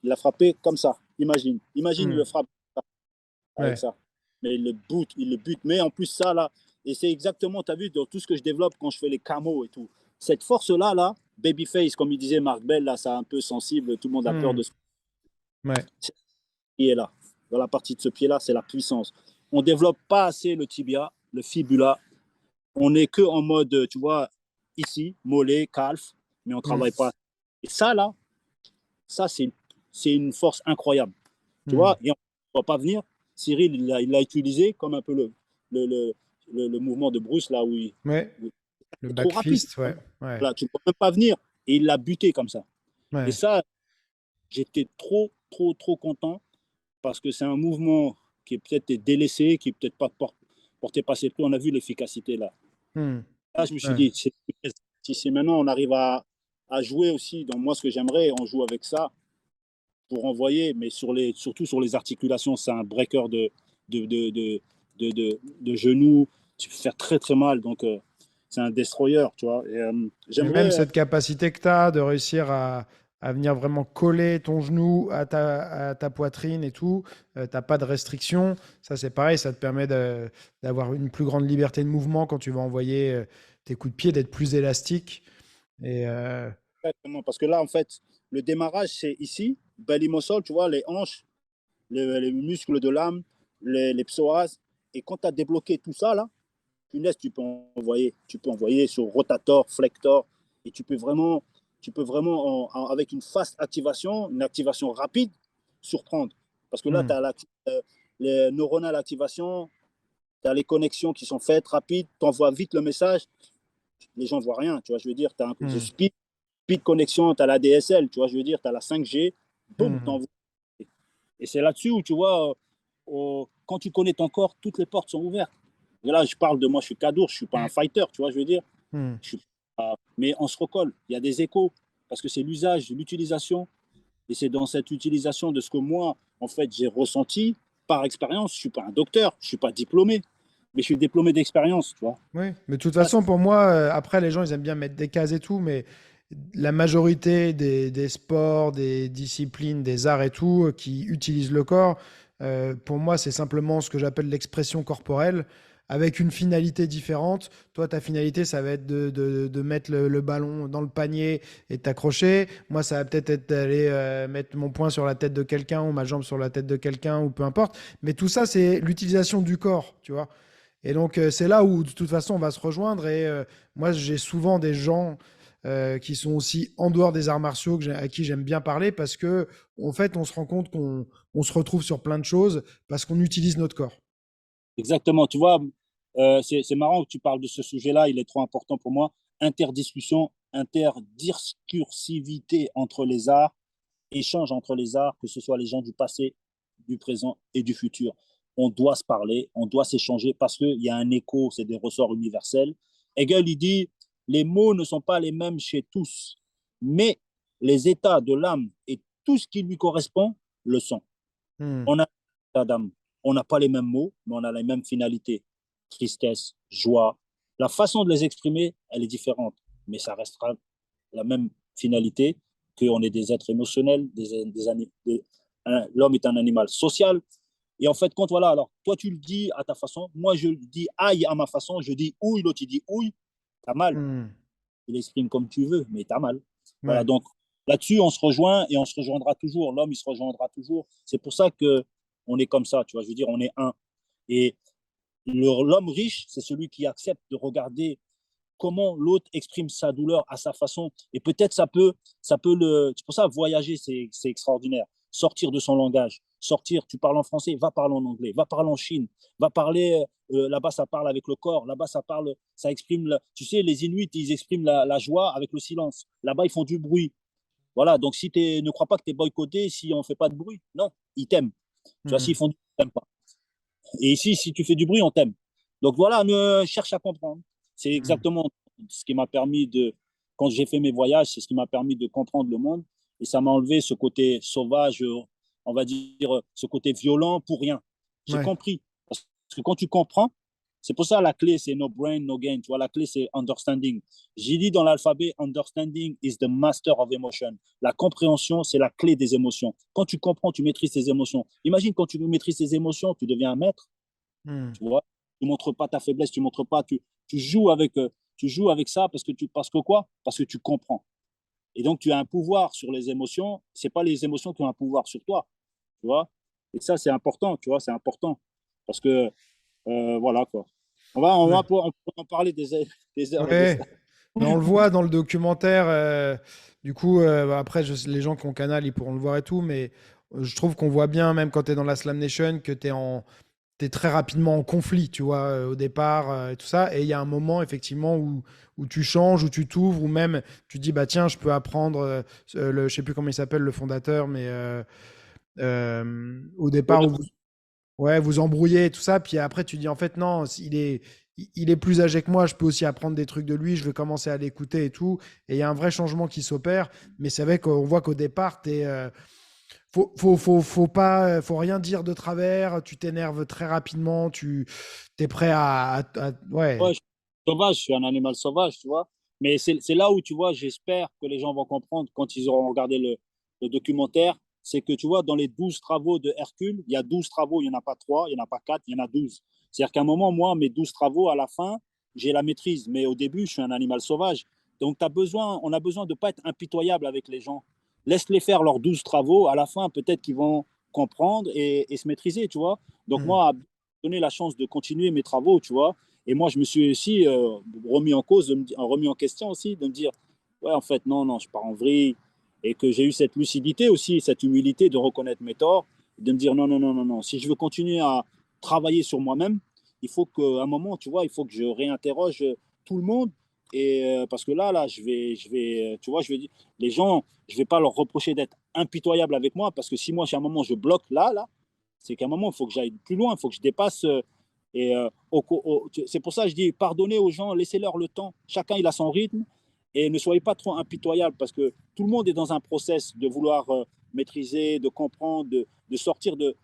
il l'a frappé comme ça. Imagine, il Hmm. le frappe avec Ouais. ça. Mais il le bute. Mais en plus, ça, là, et c'est exactement, tu as vu, dans tout ce que je développe quand je fais les camos et tout. Cette force-là, là, babyface, comme il disait Marc Bell, là, c'est un peu sensible, tout le monde a peur Hmm. de ce Ouais. pied-là. Dans la partie de ce pied-là, c'est la puissance. On développe pas assez le tibia, le fibula. On est que en mode, tu vois, ici, mollet, calf, mais on Hmm. travaille pas. Et ça, là, ça, c'est une force incroyable. Tu Hmm. vois, et on ne va pas venir. Cyril, il l'a utilisé comme un peu le, le, le mouvement de Bruce, là Ouais. où Le c'est trop back rapide. fist, ouais. Ouais. Là, tu ne peux même pas venir. Et il l'a buté comme ça. Et Ouais. ça, j'étais trop, trop, trop content parce que c'est un mouvement qui est peut-être délaissé, qui est peut-être pas porté par ses plots. On a vu l'efficacité là. Hmm. Là, je me suis Ouais. dit, si maintenant on arrive à jouer aussi, dans moi, ce que j'aimerais, on joue avec ça pour envoyer, mais surtout sur les articulations, c'est un breaker de, de, de, de genoux. Tu peux faire très très mal. Donc, c'est un destroyer, tu vois. Et, Mais même j'aimerais. cette capacité que tu as de réussir à venir vraiment coller ton genou à ta poitrine et tout, t'as pas de restriction. Ça, c'est pareil, ça te permet d'avoir une plus grande liberté de mouvement quand tu vas envoyer tes coups de pied, d'être plus élastique. Et Exactement, parce que là, en fait, le démarrage, c'est ici, belly muscle, tu vois, les hanches, les muscles de l'âme, les psoas. Et quand tu as débloqué tout ça, là, punaise, tu peux envoyer sur rotator, flector, et tu peux vraiment avec une fast activation, une activation rapide, surprendre. Parce que là, tu hmm, as les neuronales activation, tu as les connexions qui sont faites rapides, tu envoies vite le message, les gens ne voient rien, tu vois, je veux dire, tu as un peu de hmm, speed connexion, tu as la DSL, tu vois, je veux dire, tu as la 5G, boum, hmm, t'envoies. Et c'est là-dessus où, tu vois, quand tu connais ton corps, toutes les portes sont ouvertes. Et là, je parle de moi, je suis cadour, je ne suis pas un fighter, tu vois, je veux dire. hmm. Mais on se recolle, il y a des échos, parce que c'est l'usage, l'utilisation. Et c'est dans cette utilisation de ce que moi, en fait, j'ai ressenti par expérience. Je ne suis pas un docteur, je ne suis pas diplômé, mais je suis diplômé d'expérience, tu vois. Oui, mais de toute façon, pour moi, après, les gens, ils aiment bien mettre des cases et tout, mais la majorité des sports, des disciplines, des arts et tout, qui utilisent le corps, pour moi, c'est simplement ce que j'appelle l'expression corporelle, avec une finalité différente. Toi, ta finalité, ça va être de mettre le ballon dans le panier et de t'accrocher. Moi, ça va peut-être être d'aller mettre mon poing sur la tête de quelqu'un ou ma jambe sur la tête de quelqu'un, ou peu importe. Mais tout ça, c'est l'utilisation du corps, tu vois. Et donc, c'est là où, de toute façon, on va se rejoindre. Et moi, j'ai souvent des gens qui sont aussi en dehors des arts martiaux, à qui j'aime bien parler, parce que en fait, on se rend compte qu'on se retrouve sur plein de choses parce qu'on utilise notre corps. Exactement. Tu vois, c'est marrant que tu parles de ce sujet-là. Il est trop important pour moi. Interdiscussion, interdiscursivité entre les arts, échange entre les arts, que ce soit les gens du passé, du présent et du futur. On doit se parler, on doit s'échanger parce qu'il y a un écho, c'est des ressorts universels. Hegel, il dit, les mots ne sont pas les mêmes chez tous, mais les états de l'âme et tout ce qui lui correspond le sont. Hmm. On a un état d'âme, on n'a pas les mêmes mots, mais on a les mêmes finalités. Tristesse, joie. La façon de les exprimer, elle est différente, mais ça restera la même finalité, qu'on est des êtres émotionnels, l'homme est un animal social. Et en fait, quand voilà, alors toi tu le dis à ta façon, moi je le dis aïe à ma façon, je dis ouille, l'autre il dit ouille, t'as mal. Hmm. Il exprime comme tu veux, mais t'as mal. Voilà, Ouais. donc là-dessus, on se rejoint et on se rejoindra toujours. L'homme, il se rejoindra toujours. C'est pour ça que on est comme ça, tu vois. Je veux dire, on est un. Et l'homme riche, c'est celui qui accepte de regarder comment l'autre exprime sa douleur à sa façon. Et peut-être ça peut le. C'est pour ça voyager, c'est extraordinaire. Sortir de son langage, sortir. Tu parles en français, va parler en anglais, va parler en Chine, va parler. Là-bas, ça parle avec le corps. Là-bas, ça parle, ça exprime. Tu sais, les Inuits, ils expriment la joie avec le silence. Là-bas, ils font du bruit. Voilà. Donc, si ne crois pas que tu es boycotté si on ne fait pas de bruit. Non, ils t'aiment. Tu vois, Hmm. s'ils font du bruit, ils t'aiment pas. Et ici, si tu fais du bruit, on t'aime. Donc voilà, ne cherche à comprendre. C'est Hmm. exactement ce qui m'a permis de, quand j'ai fait mes voyages, c'est ce qui m'a permis de comprendre le monde. Et ça m'a enlevé ce côté sauvage, on va dire, ce côté violent pour rien. J'ai Ouais. compris. Parce que quand tu comprends, c'est pour ça la clé, c'est no brain, no gain. Tu vois, la clé, c'est understanding. J'ai dit dans l'alphabet, understanding is the master of emotion. La compréhension, c'est la clé des émotions. Quand tu comprends, tu maîtrises tes émotions. Imagine quand tu maîtrises tes émotions, tu deviens un maître, Hmm. tu vois. Tu ne montres pas ta faiblesse, tu montres pas, tu joues avec ça parce que quoi? Parce que tu comprends. Et donc, tu as un pouvoir sur les émotions. Ce n'est pas les émotions qui ont un pouvoir sur toi, tu vois. Et ça, c'est important, tu vois, c'est important. Parce que, voilà, quoi. Ouais. On peut en parler des heures et des Ouais. heures. Mais on le voit dans le documentaire. Du coup, bah, après, les gens qui ont Canal, ils pourront le voir et tout. Mais je trouve qu'on voit bien, même quand tu es dans la Slam Nation, que t'es très rapidement en conflit, tu vois, au départ, et tout ça. Et il y a un moment, effectivement, où tu changes, où tu t'ouvres, ou même tu dis, bah tiens, je peux apprendre, je sais plus comment il s'appelle, le fondateur, mais au départ, où vous, ouais, vous embrouillez et tout ça. Puis après, tu dis, en fait, non, il est plus âgé que moi, je peux aussi apprendre des trucs de lui, je vais commencer à l'écouter et tout. Et il y a un vrai changement qui s'opère. Mais c'est vrai qu'on voit qu'au départ, faut pas, faut rien dire de travers, tu t'énerves très rapidement, tu es prêt ouais. Ouais, sauvage, je suis un animal sauvage, tu vois. Mais c'est là où, tu vois, j'espère que les gens vont comprendre quand ils auront regardé le documentaire. C'est que, tu vois, dans les 12 travaux de Hercule, il y a 12 travaux, il n'y en a pas 3, il n'y en a pas 4, il y en a 12. C'est-à-dire qu'à un moment, moi, mes 12 travaux, à la fin, j'ai la maîtrise. Mais au début, je suis un animal sauvage. Donc, on a besoin de ne pas être impitoyable avec les gens. Laisse-les faire leurs 12 travaux. À la fin, peut-être qu'ils vont comprendre et se maîtriser, tu vois. Donc, Hmm. moi, donner la chance de continuer mes travaux, tu vois. Et moi, je me suis aussi remis en cause, remis en question aussi, de me dire, ouais, en fait, non, non, je pars en vrille. Et que j'ai eu cette lucidité aussi, cette humilité de reconnaître mes torts, de me dire, non, non, non, non, non. Si je veux continuer à travailler sur moi-même, il faut qu'à un moment, tu vois, il faut que je réinterroge tout le monde. Et parce que là, tu vois, je vais dire, les gens, je vais pas leur reprocher d'être impitoyable avec moi, parce que si moi, à un moment, je bloque là, c'est qu'à un moment, il faut que j'aille plus loin, il faut que je dépasse. C'est pour ça que je dis, pardonnez aux gens, laissez-leur le temps. Chacun, il a son rythme. Et ne soyez pas trop impitoyable parce que tout le monde est dans un process de vouloir maîtriser, de comprendre, de sortir, de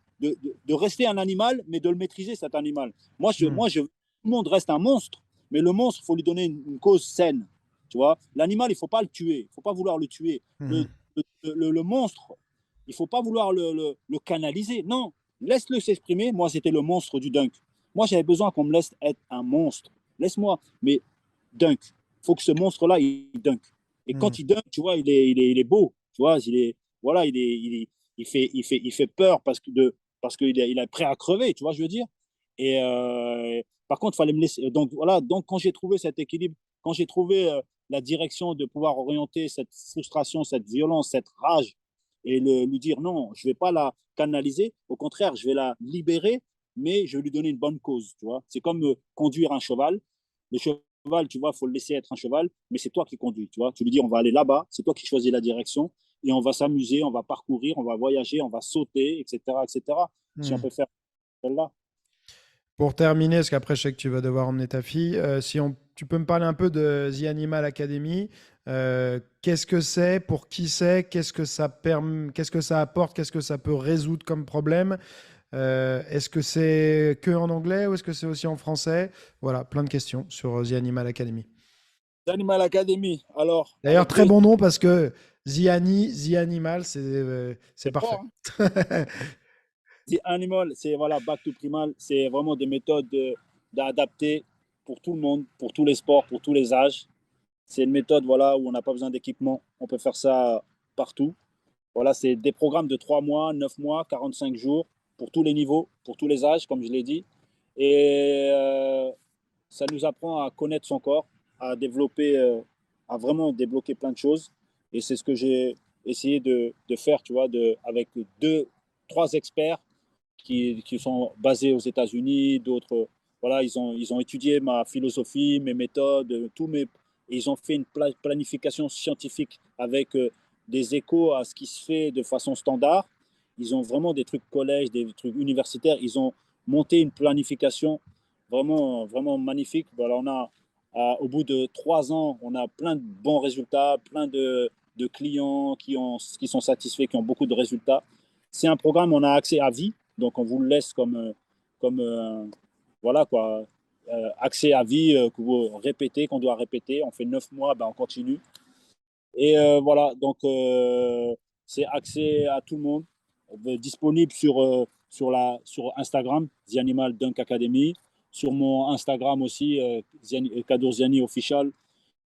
rester un animal, mais de le maîtriser, cet animal. Hmm. Tout le monde reste un monstre, mais le monstre, il faut lui donner une cause saine. Tu vois, l'animal, il ne faut pas le tuer, il ne faut pas vouloir le tuer. Hmm. Le monstre, il ne faut pas vouloir le canaliser. Non, laisse-le s'exprimer. Moi, c'était le monstre du dunk. Moi, j'avais besoin qu'on me laisse être un monstre. Laisse-moi, mais dunk. Il faut que ce monstre-là, il dunk. Et Hmm. quand il dunk, tu vois, il est beau. Tu vois, voilà, il fait peur parce qu'il est prêt à crever, tu vois, je veux dire. Et par contre, il fallait me laisser. Donc, voilà, donc quand j'ai trouvé cet équilibre, quand j'ai trouvé la direction de pouvoir orienter cette frustration, cette violence, cette rage et lui dire non, je ne vais pas la canaliser. Au contraire, je vais la libérer, mais je vais lui donner une bonne cause. Tu vois, c'est comme conduire un cheval. Le cheval, tu vois, il faut le laisser être un cheval, mais c'est toi qui conduis. Tu vois, tu lui dis on va aller là-bas, c'est toi qui choisis la direction et on va s'amuser, on va parcourir, on va voyager, on va sauter, etc., etc. Si on Hmm. peut faire celle-là. Pour terminer, parce qu'après, je sais que tu vas devoir emmener ta fille, tu peux me parler un peu de The Animal Academy. Qu'est-ce que c'est? Pour qui c'est? Qu'est-ce que ça apporte? Qu'est-ce que ça peut résoudre comme problème? Est-ce que c'est que en anglais ou est-ce que c'est aussi en français? Voilà, plein de questions sur The Animal Academy. Animal Academy, alors, D'ailleurs, avec très deux, bon nom parce que The Animal, c'est c'est parfait. fort, hein. The Animal, c'est voilà, Back to Primal, c'est vraiment des méthodes d'adapter pour tout le monde, pour tous les sports, pour tous les âges. C'est une méthode voilà, où on n'a pas besoin d'équipement, on peut faire ça partout. Voilà, c'est des programmes de 3 mois, 9 mois, 45 jours, pour tous les niveaux, pour tous les âges, comme je l'ai dit. Et ça nous apprend à connaître son corps, à développer, à vraiment débloquer plein de choses. Et c'est ce que j'ai essayé de faire, tu vois, avec trois experts qui sont basés aux États-Unis, d'autres, voilà, ils ont étudié ma philosophie, mes méthodes, et ils ont fait une planification scientifique avec des échos à ce qui se fait de façon standard. Ils ont vraiment des trucs collèges, des trucs universitaires. Ils ont monté une planification vraiment, vraiment magnifique. Voilà, au bout de 3 ans, on a plein de bons résultats, plein de clients qui sont satisfaits, qui ont beaucoup de résultats. C'est un programme, on a accès à vie, donc on vous le laisse comme voilà quoi, accès à vie que vous répétez, qu'on doit répéter. On fait 9 mois, ben on continue. Et voilà, donc c'est accès à tout le monde, disponible sur Instagram, The Animal Dunk Academy, sur mon Instagram aussi, Kadour Ziani Official,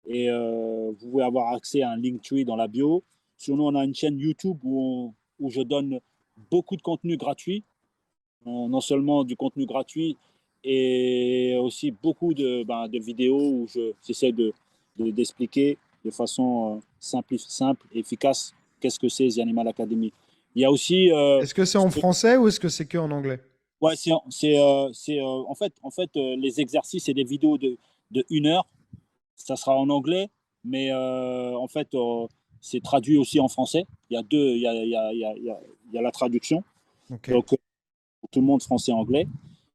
et vous pouvez avoir accès à un Linktree dans la bio. Sinon, on a une chaîne YouTube où je donne beaucoup de contenu gratuit, non seulement du contenu gratuit, et aussi beaucoup de vidéos où j'essaie d'expliquer de façon simple et efficace qu'est-ce que c'est The Animal Academy. Il y a aussi, Est-ce que c'est en français ou est-ce que c'est que en anglais? ouais, en fait les exercices, c'est des vidéos de 1 heure. Ça sera en anglais, mais en fait, c'est traduit aussi en français. Il y a deux, il y a la traduction. Ok. Donc, pour tout le monde, français-anglais.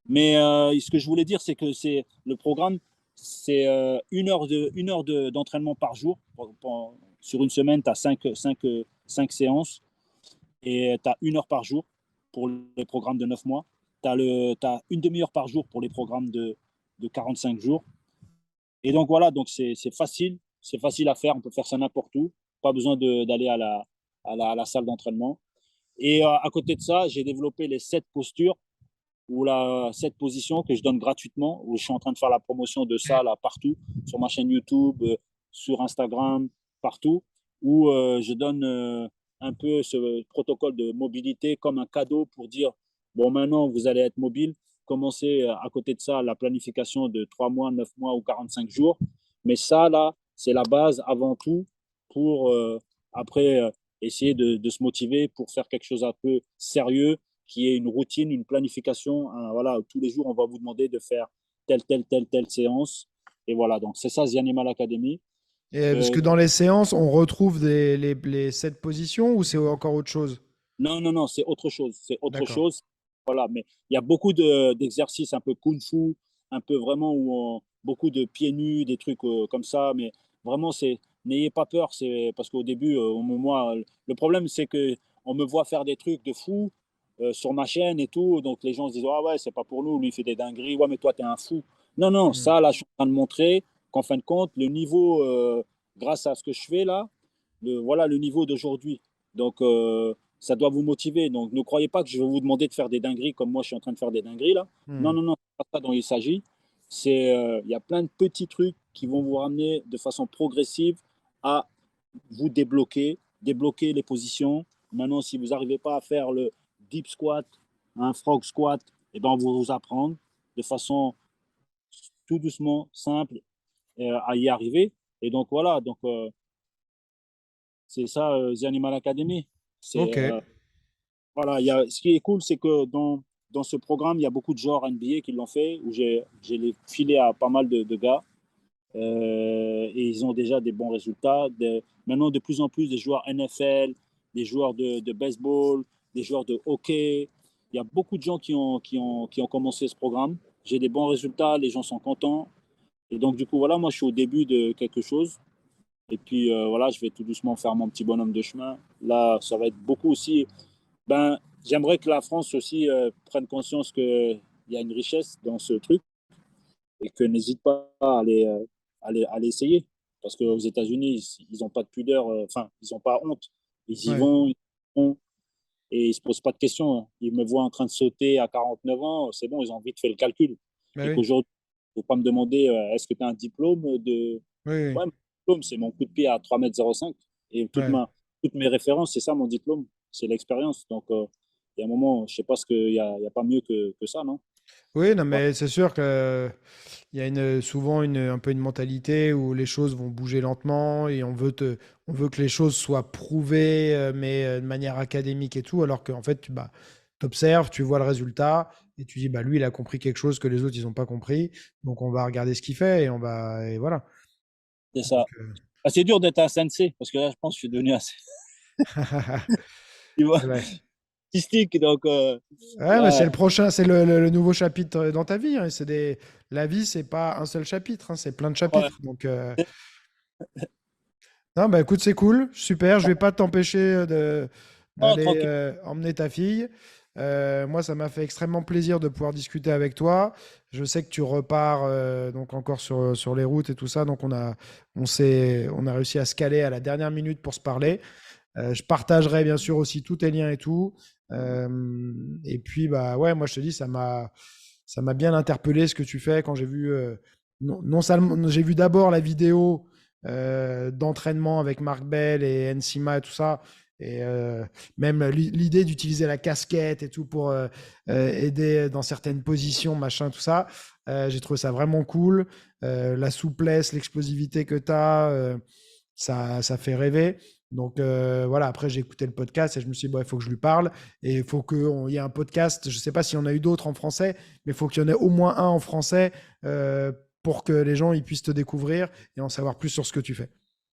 Mais ce que je voulais dire, c'est que c'est le programme, c'est 1 heure d'entraînement par jour. Sur une semaine, tu as 5 séances et tu as 1 heure par jour pour les programmes de 9 mois. T'as une demi-heure par jour pour les programmes de 45 jours. Et donc voilà, donc c'est facile à faire, on peut faire ça n'importe où, pas besoin d'aller à la salle d'entraînement. Et à côté de ça, j'ai développé les 7 postures ou la 7 positions que je donne gratuitement, où je suis en train de faire la promotion de ça là partout, sur ma chaîne YouTube, sur Instagram, partout, où je donne un peu ce protocole de mobilité comme un cadeau pour dire, bon, maintenant vous allez être mobile, commencez à côté de ça la planification de 3 mois, 9 mois ou 45 jours. Mais ça, là, c'est la base avant tout pour après essayer de se motiver pour faire quelque chose un peu sérieux qui est une routine, une planification. Voilà, tous les jours, on va vous demander de faire telle séance. Et voilà, donc c'est ça, The Animal Academy. Et parce Euh, que dans les séances, on retrouve les 7 positions ou c'est encore autre chose? non, non, non, c'est autre chose. C'est autre D'accord. chose. Voilà, mais il y a beaucoup d'exercices un peu kung-fu, un peu vraiment beaucoup de pieds nus, des trucs comme ça. Mais vraiment, n'ayez pas peur. C'est parce qu'au début, moi, le problème, c'est que on me voit faire des trucs de fou sur ma chaîne et tout. Donc les gens se disent, ah ouais, c'est pas pour nous. Lui, il fait des dingueries. Ouais, mais toi, t'es un fou. Non, non, Hmm. ça, là, je suis en train de montrer qu'en fin de compte, le niveau, grâce à ce que je fais là, voilà le niveau d'aujourd'hui. Donc, ça doit vous motiver. Donc, ne croyez pas que je vais vous demander de faire des dingueries comme moi, je suis en train de faire des dingueries là. Non, Hmm. non, non, c'est pas ça dont il s'agit. Il y a plein de petits trucs qui vont vous ramener de façon progressive à vous débloquer les positions. Maintenant, si vous n'arrivez pas à faire le deep squat, un frog squat, eh ben, on va vous apprendre de façon tout doucement, simple, à y arriver. Et donc voilà, donc c'est ça, The Animal Academy. C'est Ok. voilà, ce qui est cool, c'est que dans ce programme, il y a beaucoup de joueurs NBA qui l'ont fait, où j'ai les filé à pas mal de gars. Et ils ont déjà des bons résultats. Maintenant, de plus en plus, des joueurs NFL, des joueurs de baseball, des joueurs de hockey. Il y a beaucoup de gens qui ont commencé ce programme. J'ai des bons résultats, les gens sont contents. Et donc, du coup, voilà, moi, je suis au début de quelque chose. Et puis, voilà, je vais tout doucement faire mon petit bonhomme de chemin. Là, ça va être beaucoup aussi. Ben, j'aimerais que la France aussi prenne conscience qu'il y a une richesse dans ce truc et que n'hésite pas à aller essayer. Parce qu'aux États-Unis, ils n'ont pas de pudeur, enfin, ils n'ont pas honte. Ils y Ouais. vont, ils font, et ils ne se posent pas de questions, hein. Ils me voient en train de sauter à 49 ans, c'est bon, ils ont vite fait le calcul. Bah Et oui. qu'aujourd'hui, il ne faut pas me demander est-ce que tu as un diplôme de. Oui, oui. Ouais, mon diplôme, c'est mon coup de pied à 3,05 m. Et Ouais. toutes mes références, c'est ça mon diplôme, c'est l'expérience. Donc, il y a un moment, je ne sais pas il y a pas mieux que ça, non? Oui, non, Voilà. mais c'est sûr que il y a souvent un peu une mentalité où les choses vont bouger lentement et on veut que les choses soient prouvées, mais de manière académique et tout, alors qu'en fait, bah, t'observes, tu vois le résultat et tu dis, bah, lui, il a compris quelque chose que les autres, ils n'ont pas compris. Donc, on va regarder ce qu'il fait et voilà. C'est Donc, ça. Ah, c'est dur d'être un sensei, parce que là, je pense que je suis devenu assez tu vois, ouais. artistique. Donc, Ouais, mais là, c'est le prochain, c'est le nouveau chapitre dans ta vie, hein. La vie, c'est pas un seul chapitre, hein, c'est plein de ouais. chapitres. Donc, non, bah écoute, c'est cool, super. Je vais pas t'empêcher Oh, d'aller tranquille. emmener ta fille. Moi, ça m'a fait extrêmement plaisir de pouvoir discuter avec toi. Je sais que tu repars donc encore sur les routes et tout ça. Donc, on a réussi à se caler à la dernière minute pour se parler. Je partagerai bien sûr aussi tous tes liens et tout. Et puis, bah ouais, moi, je te dis, ça m'a bien interpellé ce que tu fais quand j'ai vu, non seulement, j'ai vu d'abord la vidéo d'entraînement avec Marc Bell et Ensima et tout ça. Et même l'idée d'utiliser la casquette et tout pour aider dans certaines positions, machin, tout ça. J'ai trouvé ça vraiment cool. La souplesse, l'explosivité que tu as, ça fait rêver. Donc voilà, après j'ai écouté le podcast et je me suis dit, bon, il faut que je lui parle. Et il faut qu'il y ait un podcast, je ne sais pas s'il y en a eu d'autres en français, mais il faut qu'il y en ait au moins un en français pour que les gens ils puissent te découvrir et en savoir plus sur ce que tu fais.